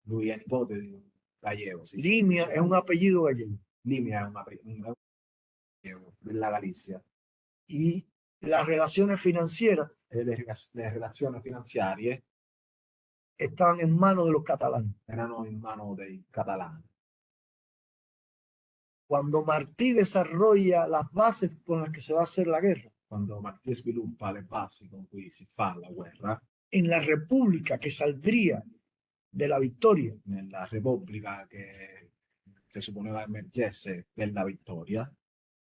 Speaker 1: Lui è nipote di un gallego. Sì,
Speaker 2: Limia es un apellido gallego.
Speaker 1: Limia è un gallego della Galizia.
Speaker 2: Y las relaciones financieras
Speaker 1: E le relazioni finanziarie
Speaker 2: estaban en manos de los catalanes.
Speaker 1: erano in mano dei catalani.
Speaker 2: Cuando Martí desarrolla las bases con las que se va a hacer la guerra,
Speaker 1: Quando Martí sviluppa le basi con cui si fa la guerra,
Speaker 2: en la república que saldría de la victoria,
Speaker 1: nella Repubblica che si supponeva emergesse della vittoria,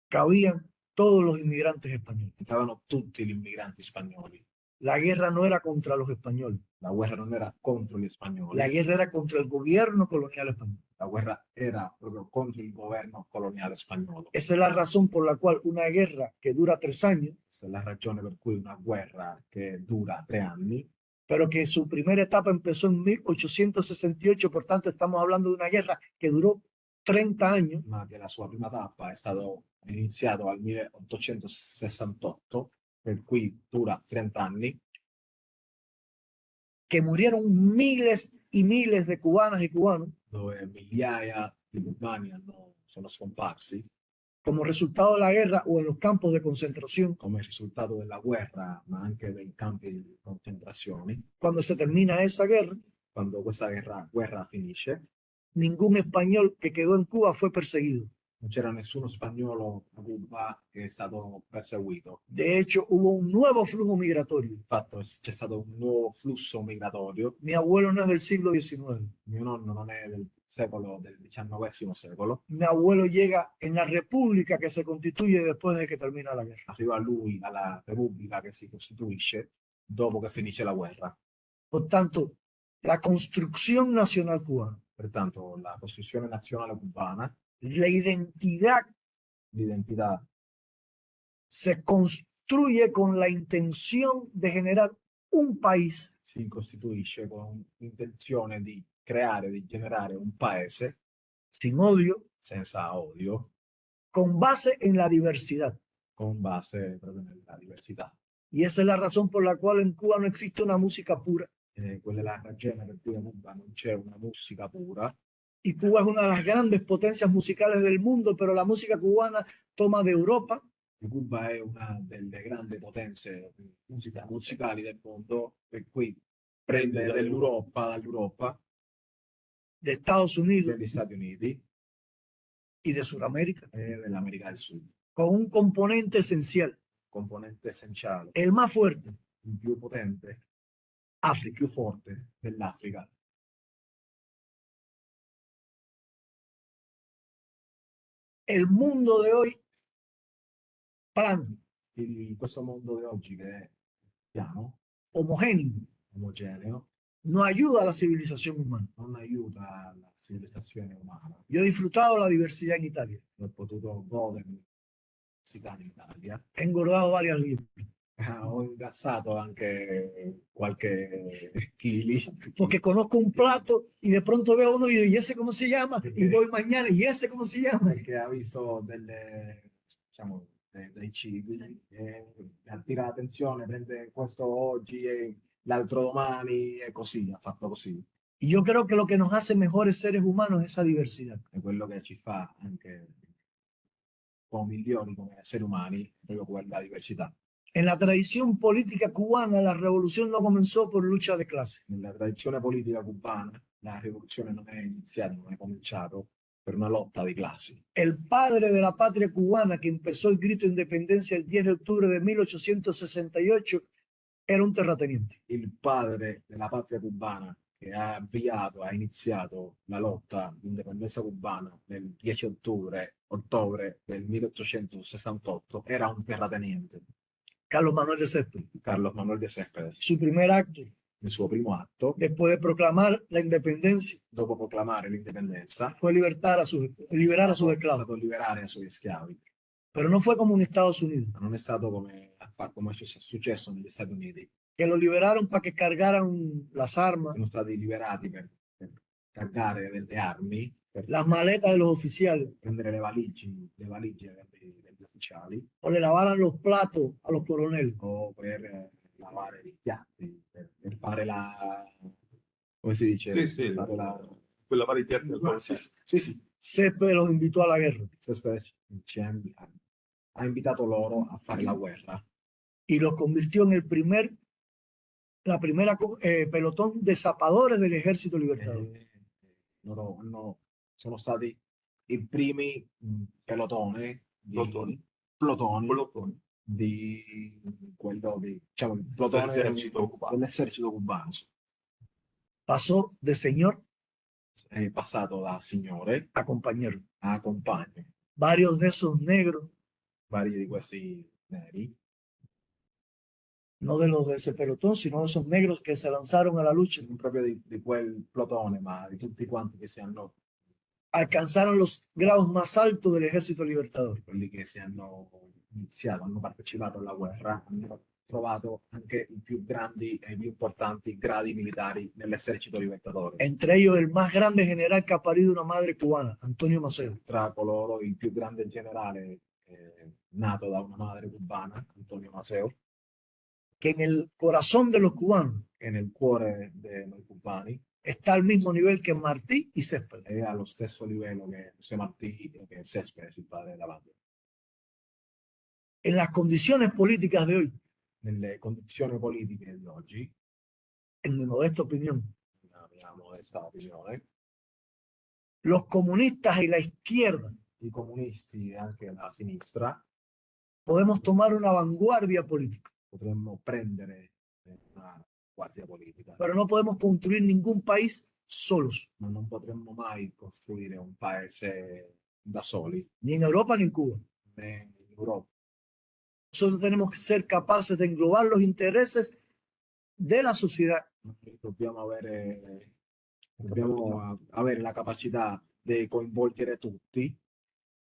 Speaker 2: cabían todos los inmigrantes españoles.
Speaker 1: stavano tutti gli immigranti spagnoli.
Speaker 2: La guerra no era contra los españoles,
Speaker 1: La guerra non era contro gli spagnoli,
Speaker 2: la guerra era contra el gobierno colonial español.
Speaker 1: la guerra era proprio contro il governo coloniale spagnolo.
Speaker 2: Esa es la razón por la cual una guerra que dura 3 años,
Speaker 1: Questa è la ragione per cui una guerra che dura 3 anni,
Speaker 2: pero que su primera etapa empezó en 1868, por tanto estamos hablando de una guerra que duró 30 años,
Speaker 1: ma che la sua prima tappa è stato iniziato al 1868, per cui dura 30 anni,
Speaker 2: que murieron miles y miles de cubanas y cubanos
Speaker 1: dove migliaia di cubani sono scomparsi
Speaker 2: como resultado de la guerra o en los campos de concentración.
Speaker 1: come risultato della guerra, ma anche dei campi di concentrazione.
Speaker 2: Cuando se termina esa guerra,
Speaker 1: Quando questa guerra finisce,
Speaker 2: ningún español que quedó en Cuba fue perseguido.
Speaker 1: non c'era nessuno spagnolo a Cuba che è stato perseguito.
Speaker 2: De hecho, hubo un nuevo flujo migratorio.
Speaker 1: Infatti c'è stato un nuovo flusso migratorio.
Speaker 2: Mi abuelo no es del siglo XIX.
Speaker 1: Mio nonno non è del XIX secolo.
Speaker 2: Mi abuelo llega en la república que se constituye después de que termina la guerra.
Speaker 1: Arriva lui alla Repubblica che si costituisce dopo che finisce la guerra.
Speaker 2: Por tanto, la construcción nacional cubana,
Speaker 1: Pertanto la costruzione nazionale cubana,
Speaker 2: la identidad
Speaker 1: l'identità
Speaker 2: se construye con la intención de generar un país
Speaker 1: si costituisce con l'intenzione di creare, di generare un paese
Speaker 2: sin odio,
Speaker 1: senza odio,
Speaker 2: con base en la diversidad.
Speaker 1: con base proprio nella diversità.
Speaker 2: Y esa es la razón por la cual en Cuba no existe una música pura.
Speaker 1: Quella è la ragione per cui a Cuba non c'è una musica pura.
Speaker 2: Y Cuba es una de las grandes potencias musicales del mundo, pero la música cubana toma de Europa,
Speaker 1: E Cuba è una delle grandi potenze musicali del mondo, per cui prende dall'Europa,
Speaker 2: de Estados Unidos
Speaker 1: degli Stati Uniti
Speaker 2: y de Sudamérica,
Speaker 1: e dell'America del Sud.
Speaker 2: con un componente esencial,
Speaker 1: Componente essenziale,
Speaker 2: el más fuerte,
Speaker 1: il più potente, il
Speaker 2: África.
Speaker 1: più forte dell'Africa.
Speaker 2: El mundo de hoy, plano,
Speaker 1: Questo mondo di oggi che è piano,
Speaker 2: homogéneo,
Speaker 1: omogeneo,
Speaker 2: no ayuda a la civilización humana.
Speaker 1: non aiuta la civilizzazione umana.
Speaker 2: Yo he disfrutado la diversidad en Italia.
Speaker 1: Ho potuto godere università in Italia.
Speaker 2: He engordado varias libras.
Speaker 1: Ho ingrassato anche qualche chili.
Speaker 2: Porque conozco un plato y de pronto veo uno y digo, ¿y ese cómo se llama? Y voy mañana, ¿y ese cómo se llama?
Speaker 1: Perché ha visto diciamo, dei cibi e attira l'attenzione, prende questo oggi e l'altro domani e così, ha fatto così.
Speaker 2: Y yo creo que lo que nos hace mejores seres humanos es esa diversidad.
Speaker 1: È quello che ci fa anche come migliori come esseri umani, proprio quella diversità.
Speaker 2: En la tradición política cubana, la revolución no comenzó por lucha de clase.
Speaker 1: Nella tradizione politica cubana la rivoluzione non è iniziata, non è cominciato per una lotta di classi.
Speaker 2: El padre de la patria cubana que empezó el grito de independencia el 10 de octubre de 1868 era un terrateniente.
Speaker 1: Il padre della patria cubana che ha avviato, ha iniziato la lotta d'indipendenza cubana nel 10 ottobre del 1868 era un terrateniente,
Speaker 2: Carlos Manuel de Céspedes.
Speaker 1: Carlos Manuel de Céspedes.
Speaker 2: Su primer acto,
Speaker 1: Il suo primo atto,
Speaker 2: después de proclamar la independencia,
Speaker 1: dopo proclamare l'indipendenza,
Speaker 2: fue liberar a sus
Speaker 1: è
Speaker 2: esclavos.
Speaker 1: stato liberare i suoi schiavi.
Speaker 2: Pero no fue como en Estados Unidos,
Speaker 1: Ma non è stato come è successo negli Stati Uniti.
Speaker 2: que lo liberaron para que cargaran las armas,
Speaker 1: Sono stati liberati per caricare delle armi, per
Speaker 2: las maletas de los oficiales,
Speaker 1: prendere le valigie degli ufficiali
Speaker 2: o le lavaran los platos a los coroneles.
Speaker 1: o per lavare i piatti, per fare la... come si dice?
Speaker 4: Sì, sì,
Speaker 1: Fare la...
Speaker 4: quella varietà del
Speaker 1: Sì.
Speaker 2: Céspedes los invitó a la guerra
Speaker 1: Céspedes ha invitato loro a fare la guerra
Speaker 2: y los convirtió en la primera pelotón de zapadores del ejército libertador.
Speaker 1: loro sono stati i primi plotoni di quello di, diciamo, il plotone dell'esercito cubano.
Speaker 2: Pasó de señor
Speaker 1: È passato da signore
Speaker 2: a compañero.
Speaker 1: a compagno.
Speaker 2: Varios de esos negros,
Speaker 1: Vari di questi neri,
Speaker 2: no de los de ese pelotón, sino de esos negros que se lanzaron a la lucha,
Speaker 1: non proprio di quel plotone, ma di tutti quanti che si hanno,
Speaker 2: alcanzaron los grados más altos del ejército libertador.
Speaker 1: quelli che si hanno iniziato, hanno partecipato alla guerra, hanno trovato anche i più grandi e i più importanti gradi militari nell'esercito libertatore.
Speaker 2: Entre ellos el más grande general que ha parido una madre cubana, Antonio Maceo.
Speaker 1: Tra coloro il più grande generale nato da una madre cubana, Antonio Maceo,
Speaker 2: Que en el corazón de los cubanos
Speaker 1: che nel cuore dei noi cubani
Speaker 2: está al mismo nivel que Martí y Céspedes.
Speaker 1: è allo stesso livello che José Martí e che Céspedes, il padre della patria.
Speaker 2: En las condiciones políticas de hoy,
Speaker 1: Nelle condizioni politiche di oggi,
Speaker 2: en mi modesta opinión,
Speaker 1: la mia modesta opinione,
Speaker 2: los comunistas y la izquierda
Speaker 1: i comunisti e anche la sinistra
Speaker 2: podemos tomar una vanguardia política,
Speaker 1: potremmo prendere una guardia politica,
Speaker 2: pero no podemos construir ningún país solos,
Speaker 1: ma non potremmo mai costruire un paese da soli,
Speaker 2: ni en Europa ni en Cuba.
Speaker 1: né in Europa.
Speaker 2: Nosotros tenemos que ser capaces de englobar los intereses de la sociedad
Speaker 1: Noi dobbiamo avere la capacità di coinvolgere tutti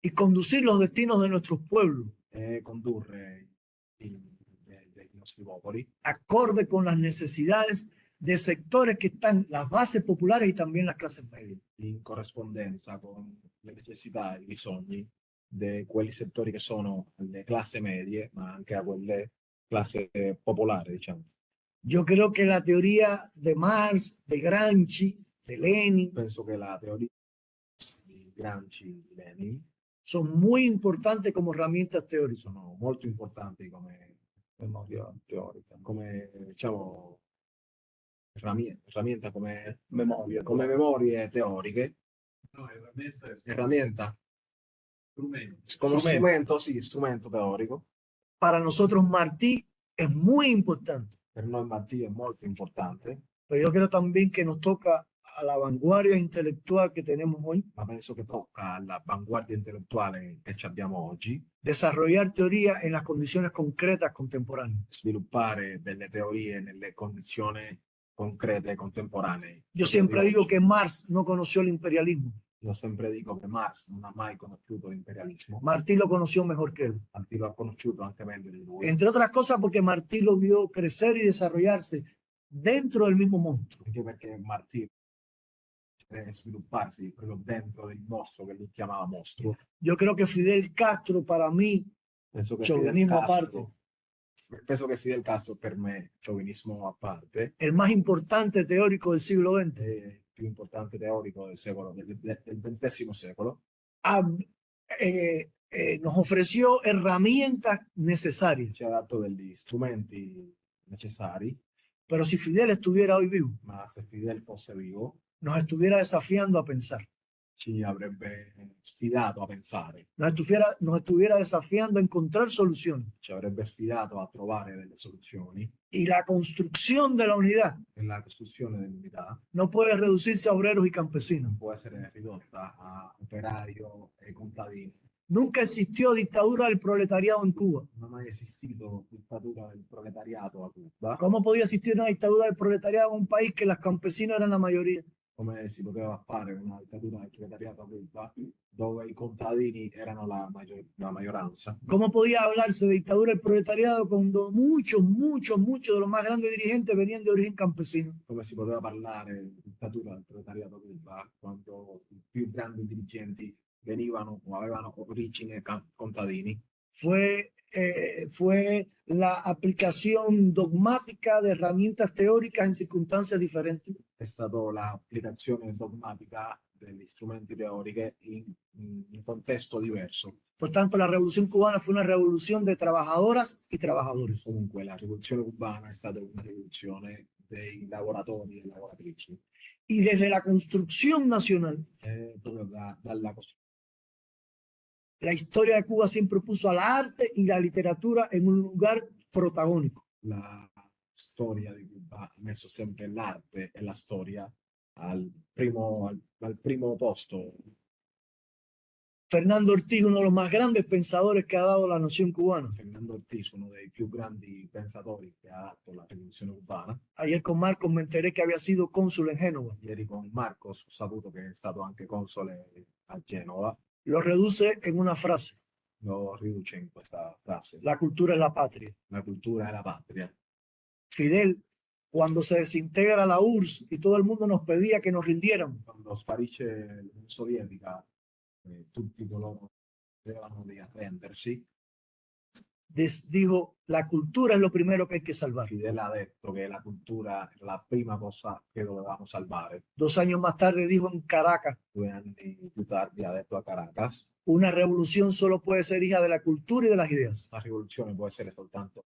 Speaker 2: y conducir los destinos de nuestros pueblos
Speaker 1: e condurre dei nostri popoli
Speaker 2: acorde con las necesidades de sectores que están, las bases populares y también las clases medias.
Speaker 1: in corrispondenza con le necessità e i bisogni di quei settori che sono alle classi medie, ma anche a quelle classi popolari, diciamo.
Speaker 2: Yo creo que la teoría de Marx, de Gramsci, de Lenin,
Speaker 1: Penso che la teoria di Gramsci, di Lenin,
Speaker 2: son muy importantes como herramientas teóricas.
Speaker 1: sono molto importanti come
Speaker 4: memoria teorica,
Speaker 1: come diciamo herramienta, come
Speaker 4: memoria.
Speaker 1: memorie teoriche,
Speaker 3: No,
Speaker 1: herramienta
Speaker 3: strumento.
Speaker 1: come strumento, sì, strumento teorico.
Speaker 2: Para nosotros Martí es muy importante,
Speaker 1: Per noi Martì è molto importante,
Speaker 2: pero yo creo también que nos toca a la vanguardia intelectual que tenemos hoy
Speaker 1: ma penso che tocca all'avanguardia intellettuale che ci abbiamo oggi
Speaker 2: desarrollar teoría en las condiciones concretas contemporáneas.
Speaker 1: sviluppare delle teorie nelle condizioni concrete contemporanee.
Speaker 2: Yo siempre digo que Marx no conoció el imperialismo,
Speaker 1: Io sempre dico che Marx non ha mai conosciuto l'imperialismo,
Speaker 2: Martí lo conoció mejor que él.
Speaker 1: Martí lo ha conosciuto anche meglio di lui,
Speaker 2: Entre otras cosas porque Martí lo vio crecer y desarrollarse dentro del mismo monstruo.
Speaker 1: anche perché Martí deve svilupparsi proprio dentro del mostro che lui chiamava mostro.
Speaker 2: Yo creo que Fidel Castro para mí,
Speaker 1: Penso che
Speaker 2: chauvinismo aparte,
Speaker 1: penso che Fidel Castro per me, chauvinismo a parte,
Speaker 2: el más importante teórico del siglo XX,
Speaker 1: è il più importante teorico del XX secolo,
Speaker 2: nos ofreció herramientas necesarias.
Speaker 1: ci ha dato degli strumenti necessari,
Speaker 2: Pero si Fidel estuviera hoy vivo,
Speaker 1: ma se Fidel fosse vivo
Speaker 2: nos estuviera desafiando a pensar,
Speaker 1: ci avrebbe sfidato a pensare,
Speaker 2: nos estuviera desafiando a encontrar soluciones.
Speaker 1: ci avrebbe sfidato a trovare delle soluzioni,
Speaker 2: Y la construcción de la unidad
Speaker 1: e la costruzione dell'unità
Speaker 2: no puede reducirse a obreros y campesinos.
Speaker 1: può essere ridotta a operario e contadini.
Speaker 2: Nunca existió dictadura del proletariado en Cuba.
Speaker 1: Non è mai esistito dittatura del proletariato a Cuba.
Speaker 2: ¿Cómo podía existir una dictadura del proletariado en un país que los campesinos eran la mayoría?
Speaker 1: Come si poteva fare una dittatura del proletariato a Cuba dove i contadini erano la maggioranza?
Speaker 2: ¿Cómo podía hablarse de dictadura del proletariado cuando muchos de los más grandes dirigentes venían de origen campesino?
Speaker 1: Come si poteva parlare di dittatura del proletariato a Cuba quando i più grandi dirigenti venivano o avevano origine contadini?
Speaker 2: Fue la aplicación dogmática de herramientas teóricas en circunstancias diferentes.
Speaker 1: È stata l'applicazione dogmatica degli strumenti teoriche in un contesto diverso.
Speaker 2: Por tanto, la revolución cubana fue una revolución de trabajadoras y trabajadores.
Speaker 1: Comunque la rivoluzione cubana è stata una rivoluzione dei lavoratori e lavoratrici.
Speaker 2: Y desde la construcción nacional,
Speaker 1: Proprio dalla costruzione.
Speaker 2: la historia de Cuba siempre puso al arte y la literatura en un lugar protagónico.
Speaker 1: La storia di Cuba ha messo sempre l'arte e la storia al primo posto.
Speaker 2: Fernando Ortiz, uno de los más grandes pensadores que ha dado la nación cubana.
Speaker 1: Fernando Ortiz, uno dei più grandi pensatori che ha dato la rivoluzione cubana.
Speaker 2: Ayer con Marcos me enteré que había sido cónsul en Génova.
Speaker 1: Ieri con Marcos ho saputo che è stato anche console a Genova.
Speaker 2: Lo reduce en una frase:
Speaker 1: Lo riduce in questa frase:
Speaker 2: la cultura es la patria.
Speaker 1: la cultura è la patria.
Speaker 2: Fidel, cuando se desintegra la URSS y todo el mundo nos pedía que nos rindiéramos,
Speaker 1: Quando sparisce l'Unione Sovietica, tutti coloro che dovevano di arrendersi,
Speaker 2: dijo, la cultura es lo primero que hay que salvar.
Speaker 1: Fidel ha detto che la cultura è la prima cosa che dovevamo salvare.
Speaker 2: 2 años más tarde dijo en Caracas,
Speaker 1: 2 anni più tardi ha detto a Caracas:
Speaker 2: una revolución solo puede ser hija de la cultura y de las ideas.
Speaker 1: la rivoluzione può essere soltanto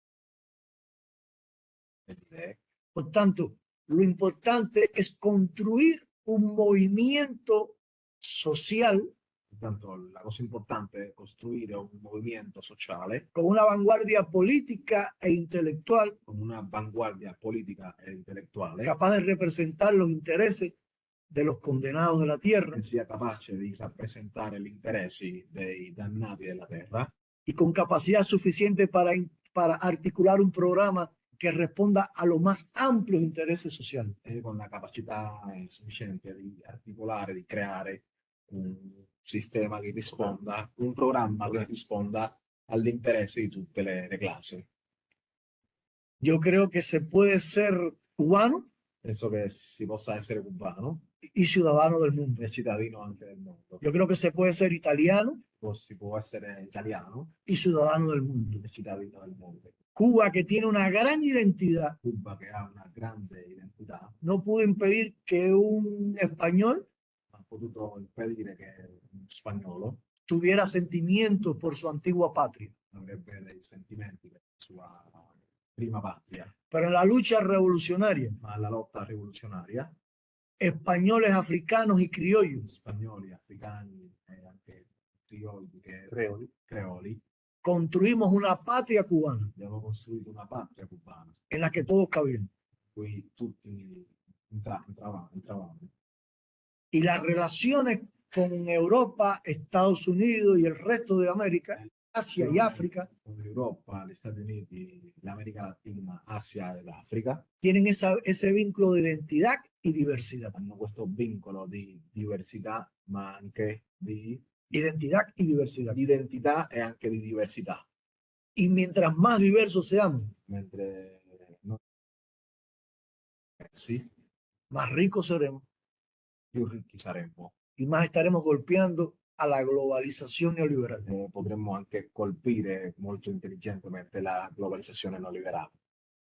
Speaker 1: delle idee.
Speaker 2: Por tanto, lo importante es construir un movimiento social
Speaker 1: Intanto la cosa importante è costruire un movimento sociale
Speaker 2: con una vanguardia política e intelectual
Speaker 1: con una avanguardia politica e intellettuale
Speaker 2: capaz de representar los intereses de los condenados de la tierra
Speaker 1: che sia capace di rappresentare gli interessi dei dannati della terra
Speaker 2: y con capacidad suficiente para articular un programa que responda a los más amplios intereses sociales.
Speaker 1: e con la capacità sufficiente di articolare, di creare un sistema che risponda, un programma che risponda agli interessi di tutte le classi.
Speaker 2: Yo creo que se puede ser cubano
Speaker 1: Penso che si possa essere cubano
Speaker 2: y ciudadano del mundo.
Speaker 1: e cittadino anche del mondo.
Speaker 2: Yo creo que se puede ser italiano
Speaker 1: Si può essere italiano
Speaker 2: y ciudadano del mundo.
Speaker 1: e cittadino del mondo.
Speaker 2: Cuba, que tiene una gran identidad,
Speaker 1: Cuba, che ha una grande identità,
Speaker 2: no pudo impedir que un español
Speaker 1: ha potuto impedire che un spagnolo
Speaker 2: tuviera sentimientos por su antigua patria.
Speaker 1: avrebbe dei sentimenti per la sua prima patria,
Speaker 2: Pero en la lucha revolucionaria,
Speaker 1: ma alla lotta rivoluzionaria
Speaker 2: españoles, africanos y criollos
Speaker 1: spagnoli, africani e anche criolli, creoli,
Speaker 2: construimos una patria cubana
Speaker 1: abbiamo costruito una patria cubana
Speaker 2: en la que todos cabían.
Speaker 1: in cui tutti entravamo.
Speaker 2: Y las relaciones con Europa, Estados Unidos y el resto de América, Asia y África,
Speaker 1: Con l'Europa, gli Stati Uniti, l'America Latina, Asia ed Africa
Speaker 2: tienen ese vínculo de identidad y diversidad.
Speaker 1: hanno questo vincolo di diversità, ma anche di
Speaker 2: Identidad y diversidad.
Speaker 1: identità e anche di diversità.
Speaker 2: Y mientras más diversos seamos,
Speaker 1: Mentre noi sì,
Speaker 2: más ricos seremos
Speaker 1: più ricchi saremmo
Speaker 2: y más estaremos golpeando a la globalización neoliberal,
Speaker 1: e potremmo anche colpire molto intelligentemente la globalizzazione neoliberale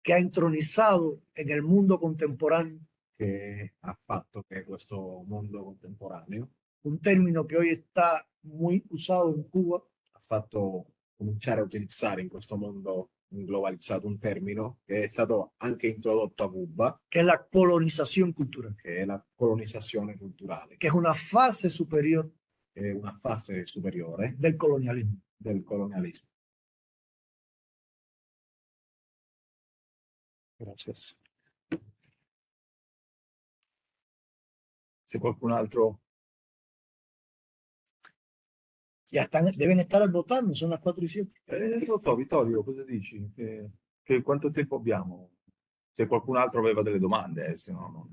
Speaker 2: que ha entronizado en el mundo contemporáneo
Speaker 1: che ha fatto che questo mondo contemporaneo
Speaker 2: un término que hoy está muy usado en Cuba,
Speaker 1: ha fatto cominciare a utilizzare in questo mondo globalizzato un termine che è stato anche introdotto a Cuba,
Speaker 2: que es la colonización cultural,
Speaker 1: che è la colonizzazione culturale,
Speaker 2: que es una fase superior
Speaker 1: che è una fase superiore
Speaker 2: del colonialismo.
Speaker 1: del colonialismo.
Speaker 4: Grazie. Se qualcun altro...
Speaker 2: Ya están, deben estar votando, son las 4:07.
Speaker 4: Non so, Vittorio, cosa dici? Quanto tempo abbiamo? Se qualcun altro aveva delle domande, se no non...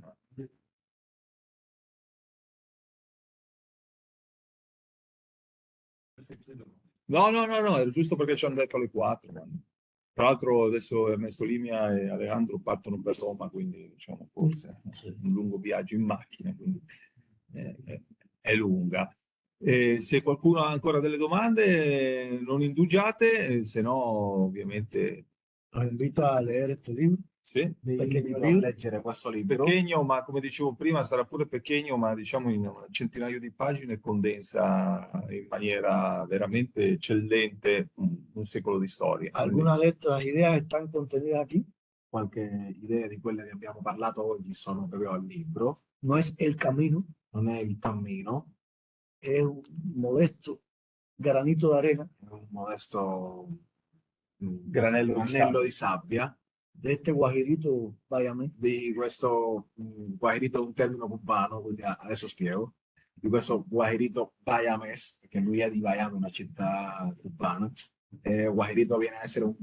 Speaker 4: No, era giusto perché ci hanno detto alle 4. Tra l'altro adesso Ernesto Limia e Alejandro partono per Roma, quindi diciamo forse un lungo viaggio in macchina, quindi è lunga. Se qualcuno ha ancora delle domande, non indugiate, se no ovviamente...
Speaker 2: Los invito a leer este libro.
Speaker 4: Sì,
Speaker 1: Vi
Speaker 2: Perché
Speaker 1: invito a
Speaker 2: libro-
Speaker 1: leggere questo libro
Speaker 4: pequeño, ma come dicevo prima sarà pure pequeño, ma diciamo in un centinaio di pagine condensa in maniera veramente eccellente un secolo di storia.
Speaker 2: Algunas de estas ideas están contenidas aquí.
Speaker 1: qualche idea di quelle che abbiamo parlato oggi sono proprio al libro,
Speaker 2: No es el camino,
Speaker 1: non è il cammino,
Speaker 2: es un modesto granito de arena
Speaker 1: è un modesto
Speaker 4: Granello di
Speaker 1: di sabbia
Speaker 2: de este guajirito bayamé,
Speaker 1: di questo guajirito è un termine cubano, quindi adesso spiego, di questo guajirito Bayamés, perché lui è di Bayame, una città cubana, e guajirito viene a essere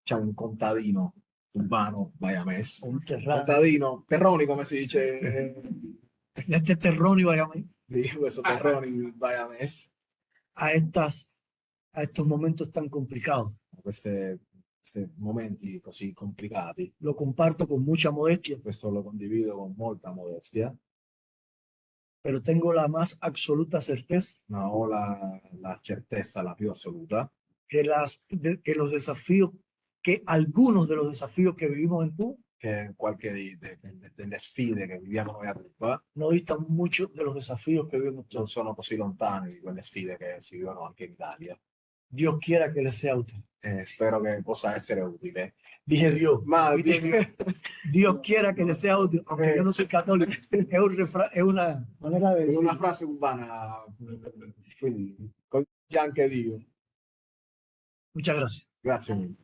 Speaker 1: diciamo, un contadino cubano bayamés.
Speaker 2: un terrano,
Speaker 1: Contadino, terroni come si dice,
Speaker 2: de este terrón y bayamé,
Speaker 1: di questo terroni bayamés,
Speaker 2: a estos momentos tan complicados.
Speaker 1: questi momenti così complicati.
Speaker 2: Lo comparto con mucha modestia,
Speaker 1: Questo lo condivido con molta modestia,
Speaker 2: pero tengo la más absoluta certeza
Speaker 1: ma ho la certezza la più assoluta
Speaker 2: que algunos de los desafíos que vivimos en Cuba
Speaker 1: che qualche delle sfide che viviamo noi a Cuba
Speaker 2: no distan mucho de los desafíos que vivimos
Speaker 1: non
Speaker 2: todos.
Speaker 1: sono così lontane di quelle sfide che si vivono anche in Italia.
Speaker 2: Dios quiera que les sea útil.
Speaker 1: Spero che possa essere utile.
Speaker 2: Dije Dios.
Speaker 1: Ma
Speaker 2: Dios quiera que les sea útil, aunque yo no soy católico. Es una manera de
Speaker 1: è
Speaker 2: decir.
Speaker 1: una frase cubana, quindi contiene anche Dio.
Speaker 2: Muchas gracias.
Speaker 1: Grazie mille.